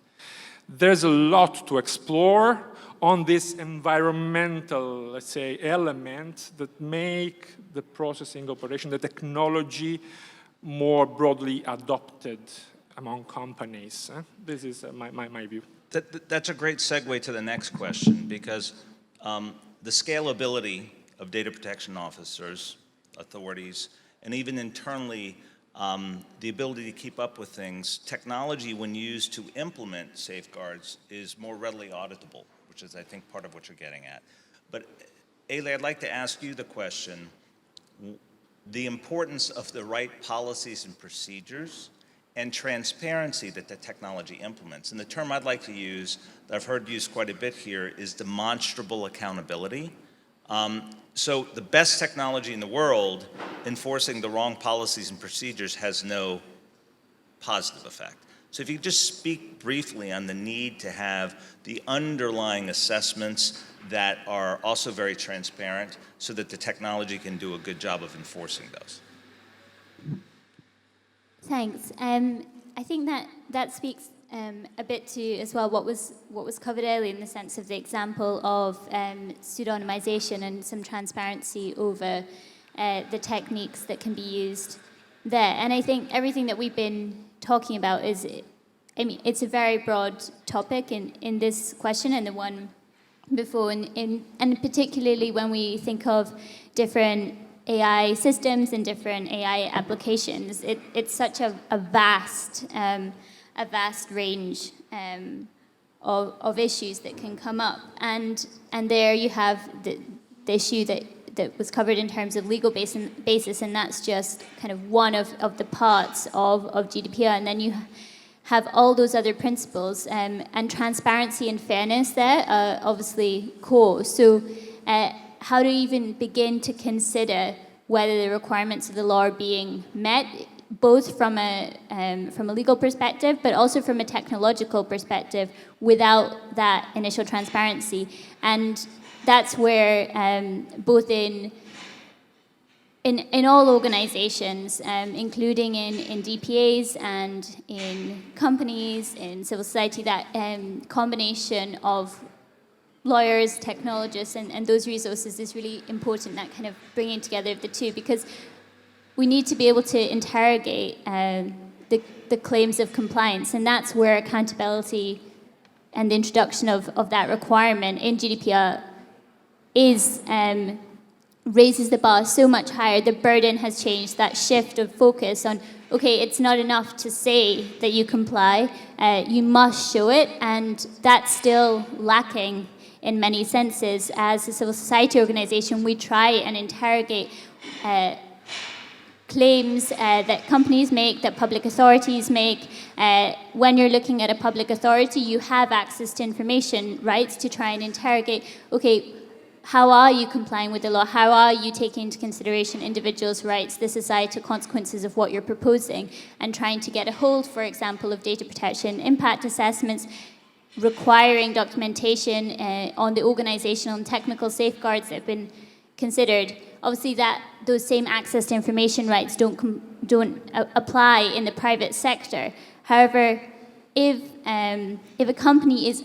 There's a lot to explore on this environmental, let's say, element that make the processing operation, the technology, more broadly adopted among companies. This is my view. That's a great segue to the next question, because the scalability of data protection officers, authorities, and even internally, the ability to keep up with things, technology when used to implement safeguards is more readily auditable, which is, I think, part of what you're getting at. But Ailidh, I'd like to ask you the question, the importance of the right policies and procedures and transparency that the technology implements. And the term I'd like to use, that I've heard used quite a bit here, is demonstrable accountability. So the best technology in the world, enforcing the wrong policies and procedures has no positive effect. So if you could just speak briefly on the need to have the underlying assessments that are also very transparent so that the technology can do a good job of enforcing those. Thanks. I think that speaks a bit to as well what was covered earlier in the sense of the example of pseudonymization and some transparency over the techniques that can be used there. And I think everything that we've been talking about is, I mean, it's a very broad topic in this question and the one before, and particularly when we think of different AI systems and different AI applications, it's such a vast range of issues that can come up, and there you have the issue that was covered in terms of legal basis, and that's just kind of one of the parts of GDPR, and then you have all those other principles, and transparency and fairness there are obviously core. So how do you even begin to consider whether the requirements of the law are being met, both from a legal perspective, but also from a technological perspective, without that initial transparency? And that's where both in all organizations, including in DPAs and in companies, in civil society, that combination of lawyers, technologists, and those resources is really important, that kind of bringing together of the two, because we need to be able to interrogate the claims of compliance, and that's where accountability and the introduction of that requirement in GDPR raises the bar so much higher. The burden has changed, that shift of focus on, okay, it's not enough to say that you comply, you must show it, and that's still lacking in many senses. As a civil society organization, we try and interrogate claims that companies make, that public authorities make. When you're looking at a public authority, you have access to information, rights, to try and interrogate, okay, how are you complying with the law? How are you taking into consideration individuals' rights, the societal consequences of what you're proposing, and trying to get a hold, for example, of data protection impact assessments, requiring documentation on the organizational and technical safeguards that have been considered. obviously those same access to information rights don't apply in the private sector. However, if a company is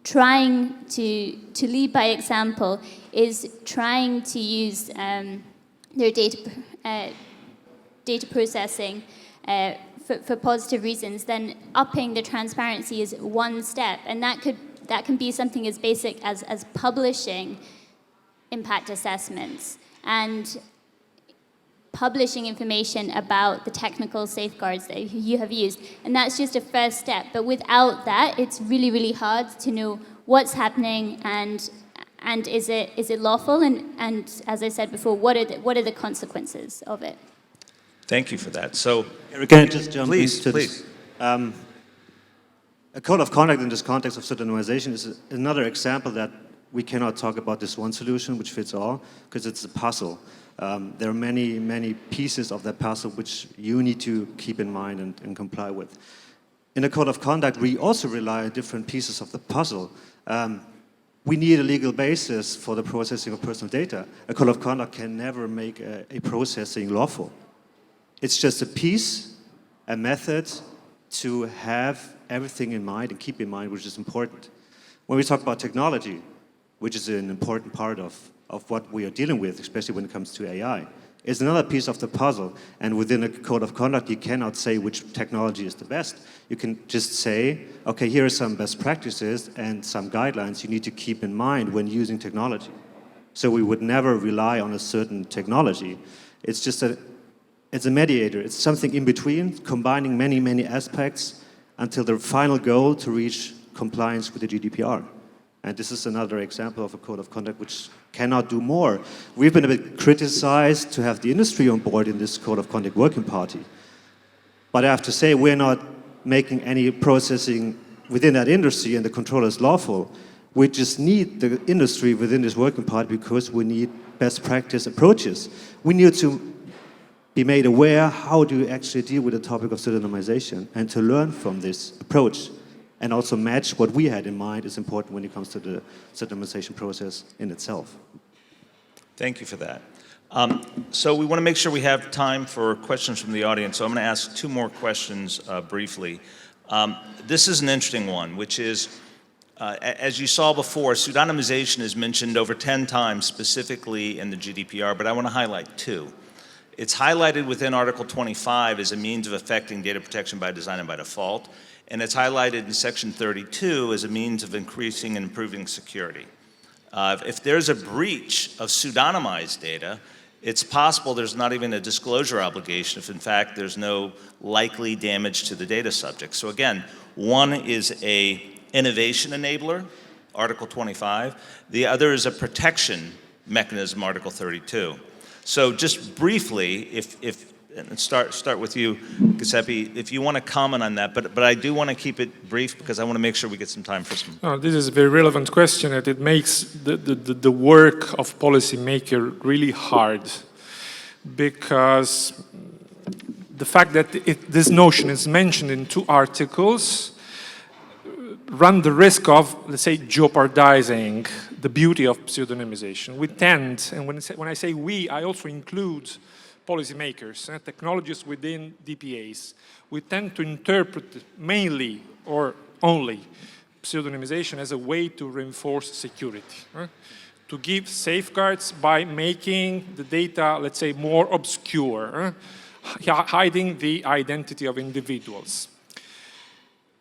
trying to lead by example, is trying to use their data processing for positive reasons, then upping the transparency is one step, and that can be something as basic as publishing impact assessments and publishing information about the technical safeguards that you have used. And that's just a first step. But without that, it's really, really hard to know what's happening and is it lawful? And as I said before, what are the consequences of it? Thank you for that. So, Can I just jump please, into please. this? A code of conduct in this context of pseudonymization is another example that we cannot talk about this one solution which fits all, because it's a puzzle. There are many, many pieces of that puzzle which you need to keep in mind and comply with. In a code of conduct, we also rely on different pieces of the puzzle. We need a legal basis for the processing of personal data. A code of conduct can never make a processing lawful. It's just a piece, a method to have everything in mind and keep in mind, which is important. When we talk about technology, which is an important part of what we are dealing with, especially when it comes to AI, is another piece of the puzzle. And within a code of conduct, you cannot say which technology is the best. You can just say, okay, here are some best practices and some guidelines you need to keep in mind when using technology. So we would never rely on a certain technology. It's just it's a mediator. It's something in between, combining many, many aspects until the final goal to reach compliance with the GDPR. And this is another example of a code of conduct which cannot do more. We've been a bit criticized to have the industry on board in this code of conduct working party. But I have to say, we're not making any processing within that industry, and the control is lawful. We just need the industry within this working party because we need best practice approaches. We need to be made aware how do you actually deal with the topic of pseudonymization, and to learn from this approach and also match what we had in mind is important when it comes to the pseudonymization process in itself. Thank you for that. So we want to make sure we have time for questions from the audience, so I'm going to ask two more questions briefly. This is an interesting one, which is, as you saw before, pseudonymization is mentioned over 10 times specifically in the GDPR, but I want to highlight two. It's highlighted within Article 25 as a means of effecting data protection by design and by default, and it's highlighted in Section 32 as a means of increasing and improving security. If there's a breach of pseudonymized data, it's possible there's not even a disclosure obligation if in fact there's no likely damage to the data subject. So again, one is an innovation enabler, Article 25. The other is a protection mechanism, Article 32. So just briefly, and start with you, Giuseppe, if you want to comment on that, but I do want to keep it brief because I want to make sure we get some time for some. No, this is a very relevant question, and it makes the work of policymaker really hard, because the fact that this notion is mentioned in 2 articles run the risk of, let's say, jeopardizing the beauty of pseudonymization. We tend, and when I say we, I also include policymakers, technologists within DPAs. We tend to interpret mainly or only pseudonymization as a way to reinforce security, to give safeguards by making the data, let's say, more obscure, hiding the identity of individuals.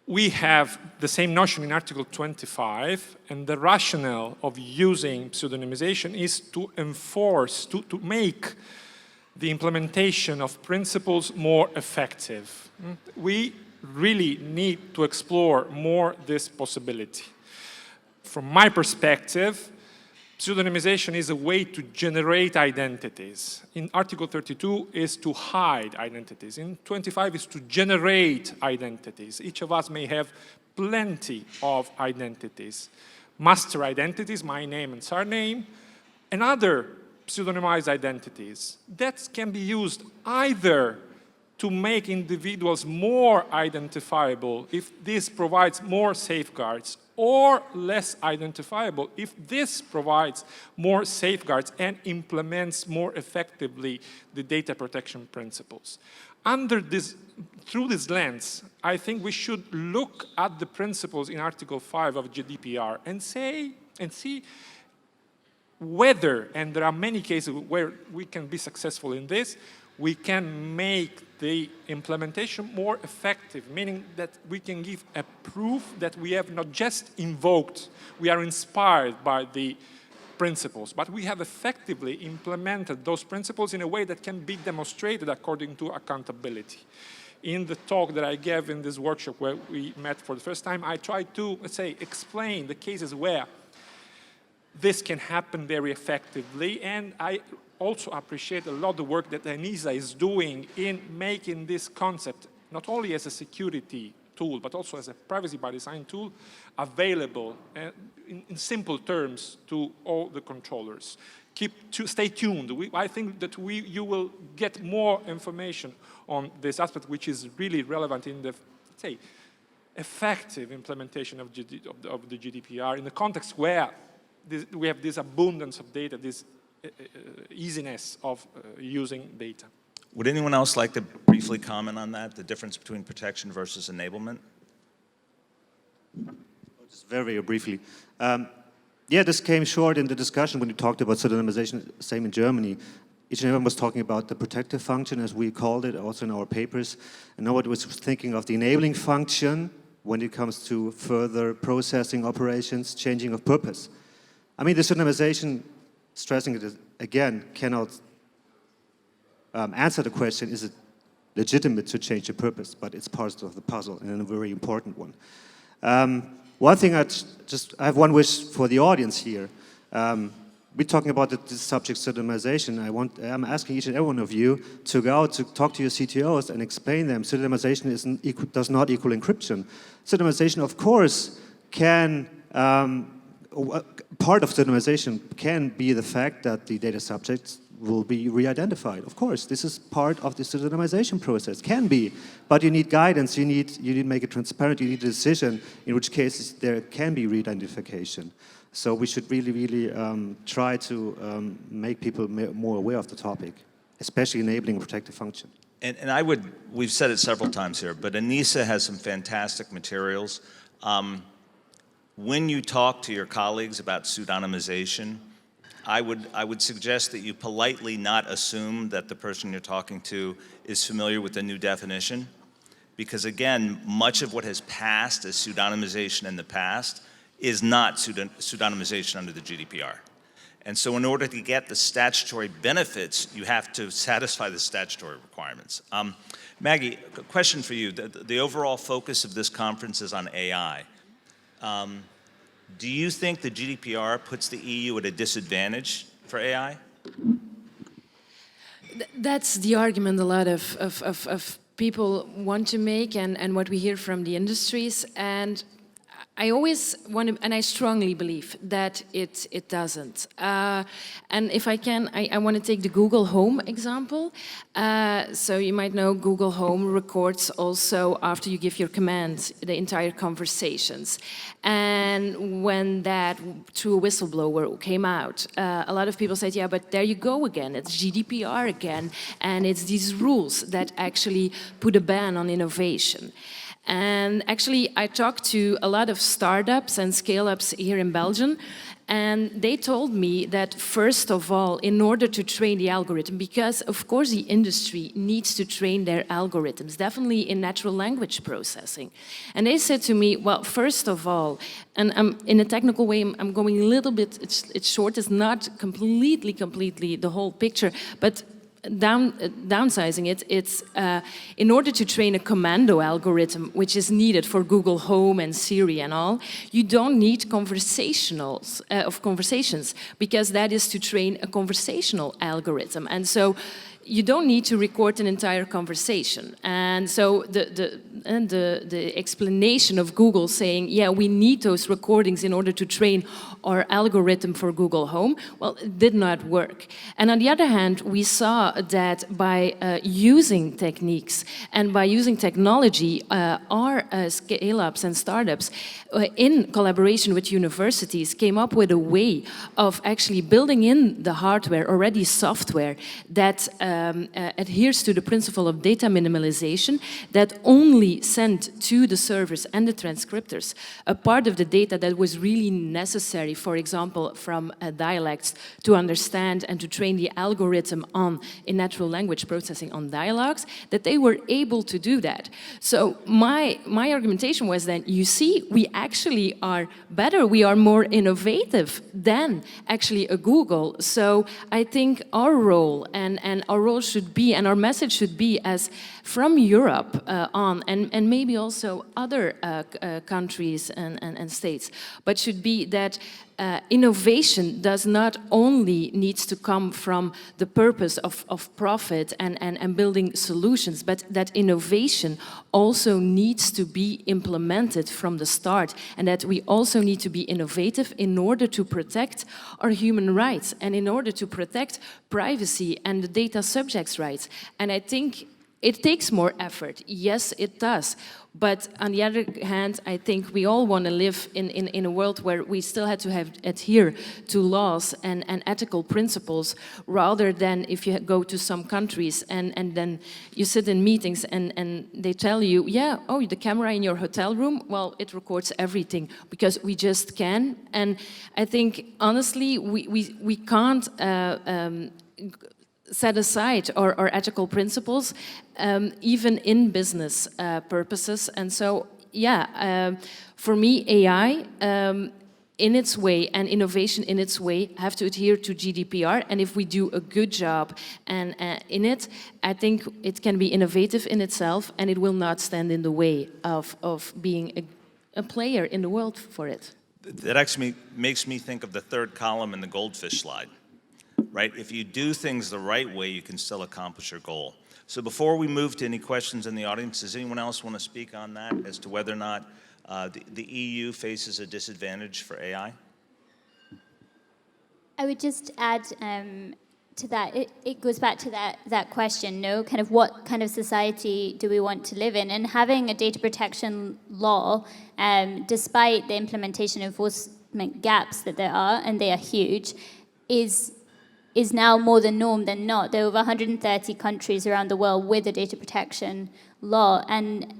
We have the same notion in Article 25, and the rationale of using pseudonymization is to enforce, to make the implementation of principles more effective. We really need to explore more this possibility. From my perspective, pseudonymization is a way to generate identities. In Article 32 is to hide identities. In 25 is to generate identities. Each of us may have plenty of identities. Master identities, my name and surname, and other pseudonymized identities that can be used either to make individuals more identifiable if this provides more safeguards, or less identifiable if this provides more safeguards and implements more effectively the data protection principles. Through this lens, I think we should look at the principles in Article 5 of GDPR and see whether, and there are many cases where we can be successful in this, we can make the implementation more effective, meaning that we can give a proof that we have not just invoked, we are inspired by the principles, but we have effectively implemented those principles in a way that can be demonstrated according to accountability. In the talk that I gave in this workshop where we met for the first time, I tried to, let's say, explain the cases where this can happen very effectively, and I also appreciate a lot the work that ENISA is doing in making this concept, not only as a security tool, but also as a privacy by design tool, available in simple terms to all the controllers. Stay tuned. I think that you will get more information on this aspect, which is really relevant in the, say, effective implementation of the GDPR in the context where we have this abundance of data, this easiness of using data. Would anyone else like to briefly comment on that, the difference between protection versus enablement? Just very briefly. Yeah, this came short in the discussion when you talked about pseudonymization, same in Germany. Each and everyone was talking about the protective function, as we called it, also in our papers. And nobody was thinking of the enabling function when it comes to further processing operations, changing of purpose. I mean, the pseudonymization, stressing it again, cannot answer the question, is it legitimate to change the purpose? But it's part of the puzzle, and a very important one. One thing I have one wish for the audience here. We're talking about the subject pseudonymization. I'm asking each and every one of you to go out to talk to your CTOs and explain them pseudonymization does not equal encryption. Pseudonymization, of course, can part of pseudonymization can be the fact that the data subjects will be re-identified. Of course, this is part of the pseudonymization process. Can be, but you need guidance. You need to make it transparent. You need a decision in which cases there can be re-identification. So we should really try to make people more aware of the topic, especially enabling protective function. And we've said it several times here, but ENISA has some fantastic materials. When you talk to your colleagues about pseudonymization, I would suggest that you politely not assume that the person you're talking to is familiar with the new definition, because again, much of what has passed as pseudonymization in the past is not pseudonymization under the GDPR. And so in order to get the statutory benefits, you have to satisfy the statutory requirements. Maggie, a question for you. The overall focus of this conference is on AI. Do you think the GDPR puts the EU at a disadvantage for AI? That's the argument a lot of people want to make, and what we hear from the industries. And I always want to, and I strongly believe that it doesn't. And if I can, I want to take the Google Home example. So you might know Google Home records also after you give your command the entire conversations. And when that, through a whistleblower, came out, a lot of people said, yeah, but there you go again, it's GDPR again, and it's these rules that actually put a ban on innovation. And actually, I talked to a lot of startups and scale-ups here in Belgium, and they told me that, first of all, in order to train the algorithm, because, of course, the industry needs to train their algorithms, definitely in natural language processing. And they said to me, well, first of all, and in a technical way, I'm going a little bit, it's short, it's not completely the whole picture, but downsizing it, it's in order to train a commando algorithm, which is needed for Google Home and Siri and all, you don't need conversations, because that is to train a conversational algorithm. And so you don't need to record an entire conversation. And so the explanation of Google saying, yeah, we need those recordings in order to train our algorithm for Google Home, well, it did not work. And on the other hand, we saw that by using techniques and by using technology, our scale-ups and startups, in collaboration with universities, came up with a way of actually building in the hardware, already software, that adheres to the principle of data minimalization, that only sent to the servers and the transcriptors a part of the data that was really necessary, for example, from dialects, to understand and to train the algorithm on, in natural language processing, on dialogues, that they were able to do that. So my argumentation was then, you see, we actually are better, we are more innovative than actually a Google. So I think our role and our role should be, and our message should be, as from Europe on, and maybe also other countries and states, but should be that innovation does not only needs to come from the purpose of profit and building solutions, but that innovation also needs to be implemented from the start, and that we also need to be innovative in order to protect our human rights and in order to protect privacy and the data subjects' rights. And I think it takes more effort. Yes, it does. But on the other hand, I think we all want to live in a world where we still had to adhere to laws and ethical principles, rather than if you go to some countries and then you sit in meetings and they tell you, yeah, oh, the camera in your hotel room, well, it records everything because we just can. And I think, honestly, we can't set aside our ethical principles, even in business purposes. And so, yeah, for me, AI in its way and innovation in its way have to adhere to GDPR. And if we do a good job and in it, I think it can be innovative in itself, and it will not stand in the way of being a player in the world for it. That actually makes me think of the third column in the goldfish slide. Right? If you do things the right way, you can still accomplish your goal. So before we move to any questions in the audience, does anyone else want to speak on that as to whether or not the EU faces a disadvantage for AI? I would just add to that, it goes back to that question, no? Kind of what kind of society do we want to live in? And having a data protection law, despite the implementation enforcement gaps that there are, and they are huge, is now more the norm than not. There are over 130 countries around the world with a data protection law, and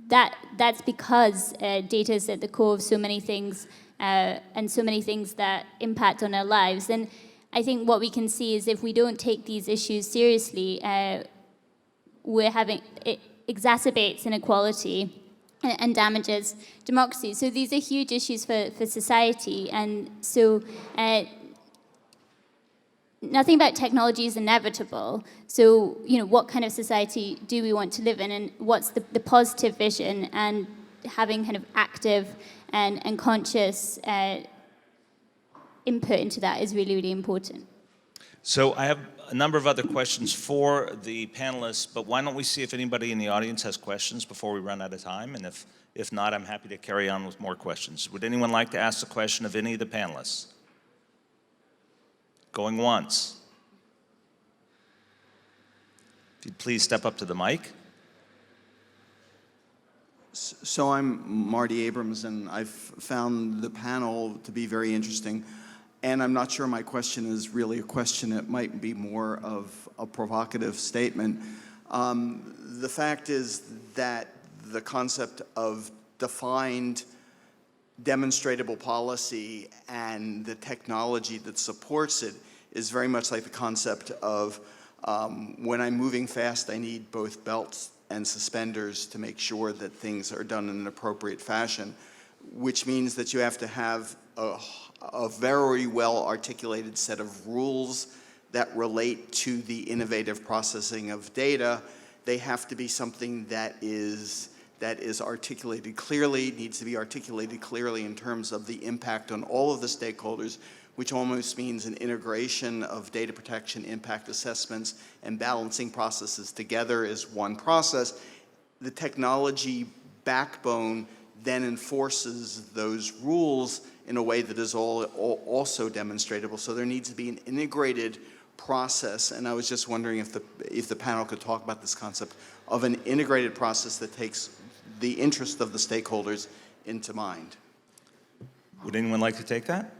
that's because data is at the core of so many things, and so many things that impact on our lives. And I think what we can see is if we don't take these issues seriously, it exacerbates inequality and damages democracy. So these are huge issues for society, and so nothing about technology is inevitable. So, what kind of society do we want to live in, and what's the positive vision? And having kind of active and conscious input into that is really, really important. So I have a number of other questions for the panelists, but why don't we see if anybody in the audience has questions before we run out of time? And if not, I'm happy to carry on with more questions. Would anyone like to ask a question of any of the panelists? Going once. If you'd please step up to the mic. So I'm Marty Abrams, and I've found the panel to be very interesting. And I'm not sure my question is really a question. It might be more of a provocative statement. The fact is that the concept of defined demonstratable policy and the technology that supports it is very much like the concept of when I'm moving fast, I need both belts and suspenders to make sure that things are done in an appropriate fashion, which means that you have to have a very well articulated set of rules that relate to the innovative processing of data. They have to be something that is articulated clearly, needs to be articulated clearly in terms of the impact on all of the stakeholders, which almost means an integration of data protection, impact assessments, and balancing processes together as one process. The technology backbone then enforces those rules in a way that is also demonstratable. So there needs to be an integrated process, and I was just wondering if the panel could talk about this concept of an integrated process that takes the interest of the stakeholders into mind. Would anyone like to take that?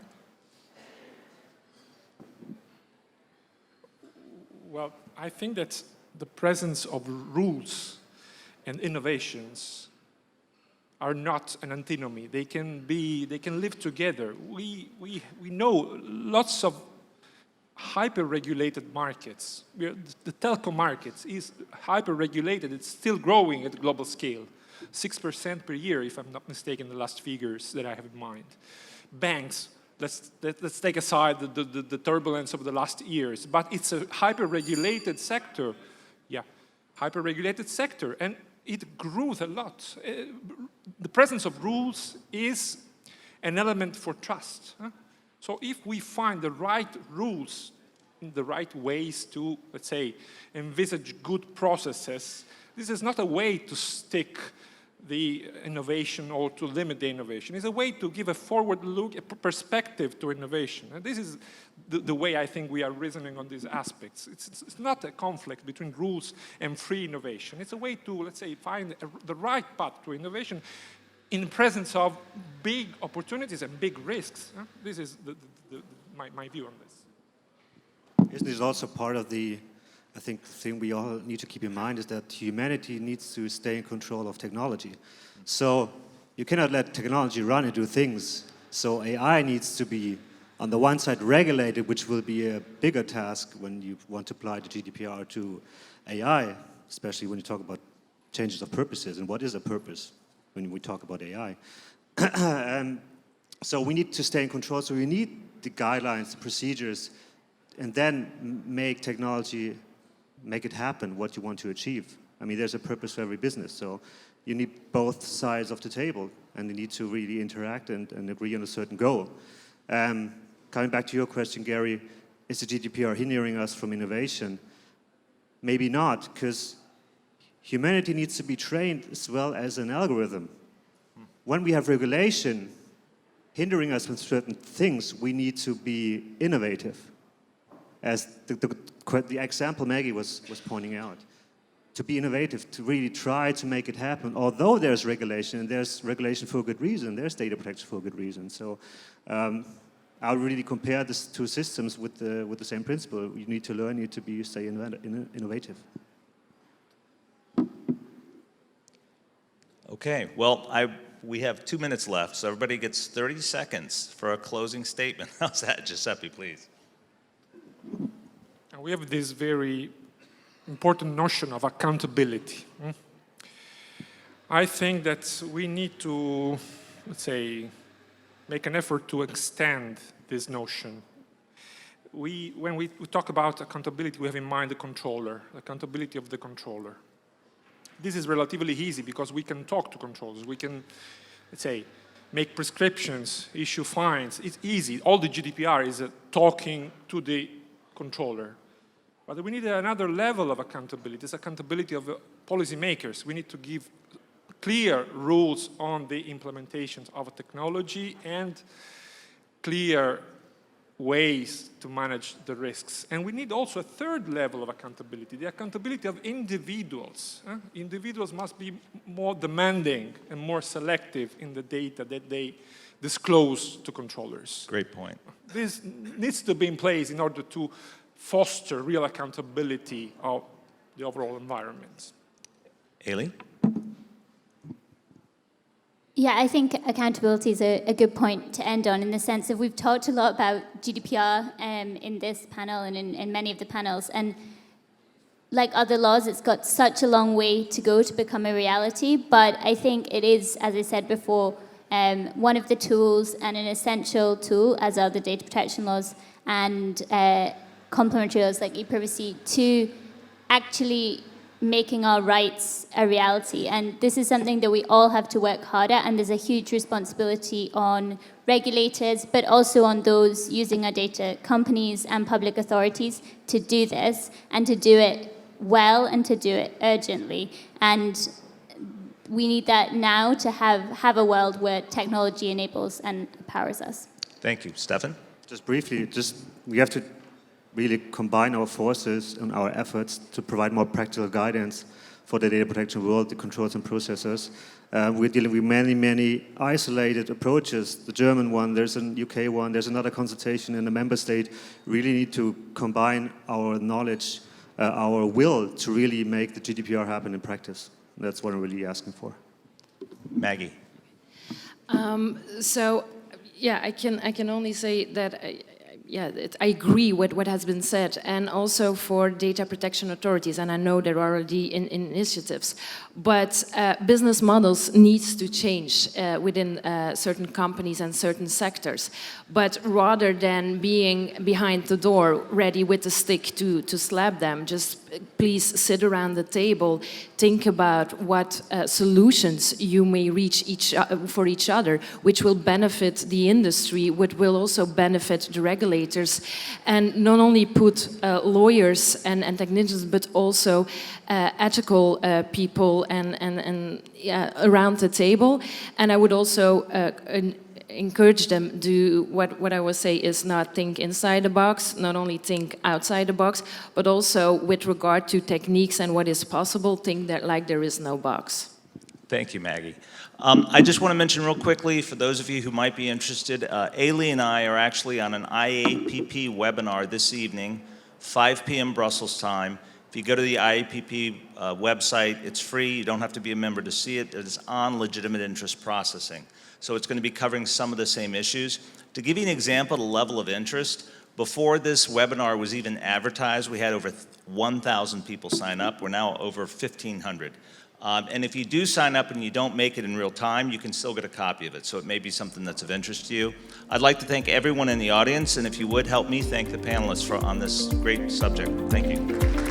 Well, I think that the presence of rules and innovations are not an antinomy. They can live together. We know lots of hyper-regulated markets. The telco market is hyper-regulated. It's still growing at a global scale. 6% per year, if I'm not mistaken, the last figures that I have in mind. Banks, let's take aside the turbulence of the last years, but it's a hyper-regulated sector. Yeah, hyper-regulated sector, and it grew a lot. The presence of rules is an element for trust. Huh? So if we find the right rules, the right ways to, let's say, envisage good processes, this is not a way to stick the innovation or to limit the innovation. It's a way to give a forward look, a perspective to innovation. And this is the way I think we are reasoning on these aspects. It's not a conflict between rules and free innovation. It's a way to, let's say, find the right path to innovation in the presence of big opportunities and big risks. This is my view on this. Isn't this also part of the, I think, thing we all need to keep in mind is that humanity needs to stay in control of technology. So you cannot let technology run and do things. So AI needs to be, on the one side, regulated, which will be a bigger task when you want to apply the GDPR to AI, especially when you talk about changes of purposes and what is a purpose when we talk about AI. So we need to stay in control. So we need the guidelines, the procedures, and then make technology, make it happen, what you want to achieve. I mean, there's a purpose for every business. So you need both sides of the table, and you need to really interact and agree on a certain goal. Coming back to your question, Gary, is the GDPR hindering us from innovation? Maybe not, because humanity needs to be trained as well as an algorithm. When we have regulation hindering us from certain things, we need to be innovative. As the example Maggie was pointing out, to be innovative, to really try to make it happen, although there's regulation, and there's regulation for a good reason, there's data protection for a good reason. So I would really compare these two systems with the same principle. You need to learn, you need to stay innovative. Okay, well, we have 2 minutes left, so everybody gets 30 seconds for a closing statement. How's that, Giuseppe, please? We have this very important notion of accountability. I think that we need to, let's say, make an effort to extend this notion. When we talk about accountability, we have in mind the controller, accountability of the controller. This is relatively easy because we can talk to controllers. We can, let's say, make prescriptions, issue fines. It's easy. All the GDPR is talking to the controller. But we need another level of accountability. It's accountability of policymakers. We need to give clear rules on the implementations of a technology and clear ways to manage the risks. And we need also a third level of accountability, the accountability of individuals. Individuals must be more demanding and more selective in the data that they disclose to controllers. Great point. This needs to be in place in order to foster real accountability of the overall environment. Ailidh? Yeah, I think accountability is a good point to end on in the sense that we've talked a lot about GDPR in this panel and in many of the panels. And like other laws, it's got such a long way to go to become a reality. But I think it is, as I said before, one of the tools and an essential tool, as are the data protection laws and complementary laws like e-privacy, to actually making our rights a reality. And this is something that we all have to work hard at, and there's a huge responsibility on regulators, but also on those using our data, companies and public authorities, to do this, and to do it well, and to do it urgently. And we need that now to have a world where technology enables and empowers us. Thank you. Steffen? Just briefly, we have to really combine our forces and our efforts to provide more practical guidance for the data protection world, the controls and processors. We're dealing with many, many isolated approaches. The German one, there's a UK one, there's another consultation in the member state. We really need to combine our knowledge, our will to really make the GDPR happen in practice. That's what I'm really asking for. Maggie? Yeah, I can only say that I agree with what has been said, and also for data protection authorities, and I know there are already initiatives, but business models needs to change within certain companies and certain sectors. But rather than being behind the door, ready with a stick to slap them, just please sit around the table, think about what solutions you may reach for each other, which will benefit the industry, which will also benefit the regulators, and not only put lawyers and technicians, but also ethical people and around the table. And I would also encourage them to what I would say is not think inside the box, not only think outside the box, but also with regard to techniques and what is possible, think that like there is no box. Thank you, Maggie. I just want to mention real quickly, for those of you who might be interested, Ailidh and I are actually on an IAPP webinar this evening, 5 p.m. Brussels time. If you go to the IAPP website, it's free. You don't have to be a member to see it. It is on legitimate interest processing. So it's going to be covering some of the same issues. To give you an example of the level of interest, before this webinar was even advertised, we had over 1,000 people sign up. We're now over 1,500. And if you do sign up and you don't make it in real time, you can still get a copy of it. So it may be something that's of interest to you. I'd like to thank everyone in the audience, and if you would help me thank the panelists on this great subject. Thank you.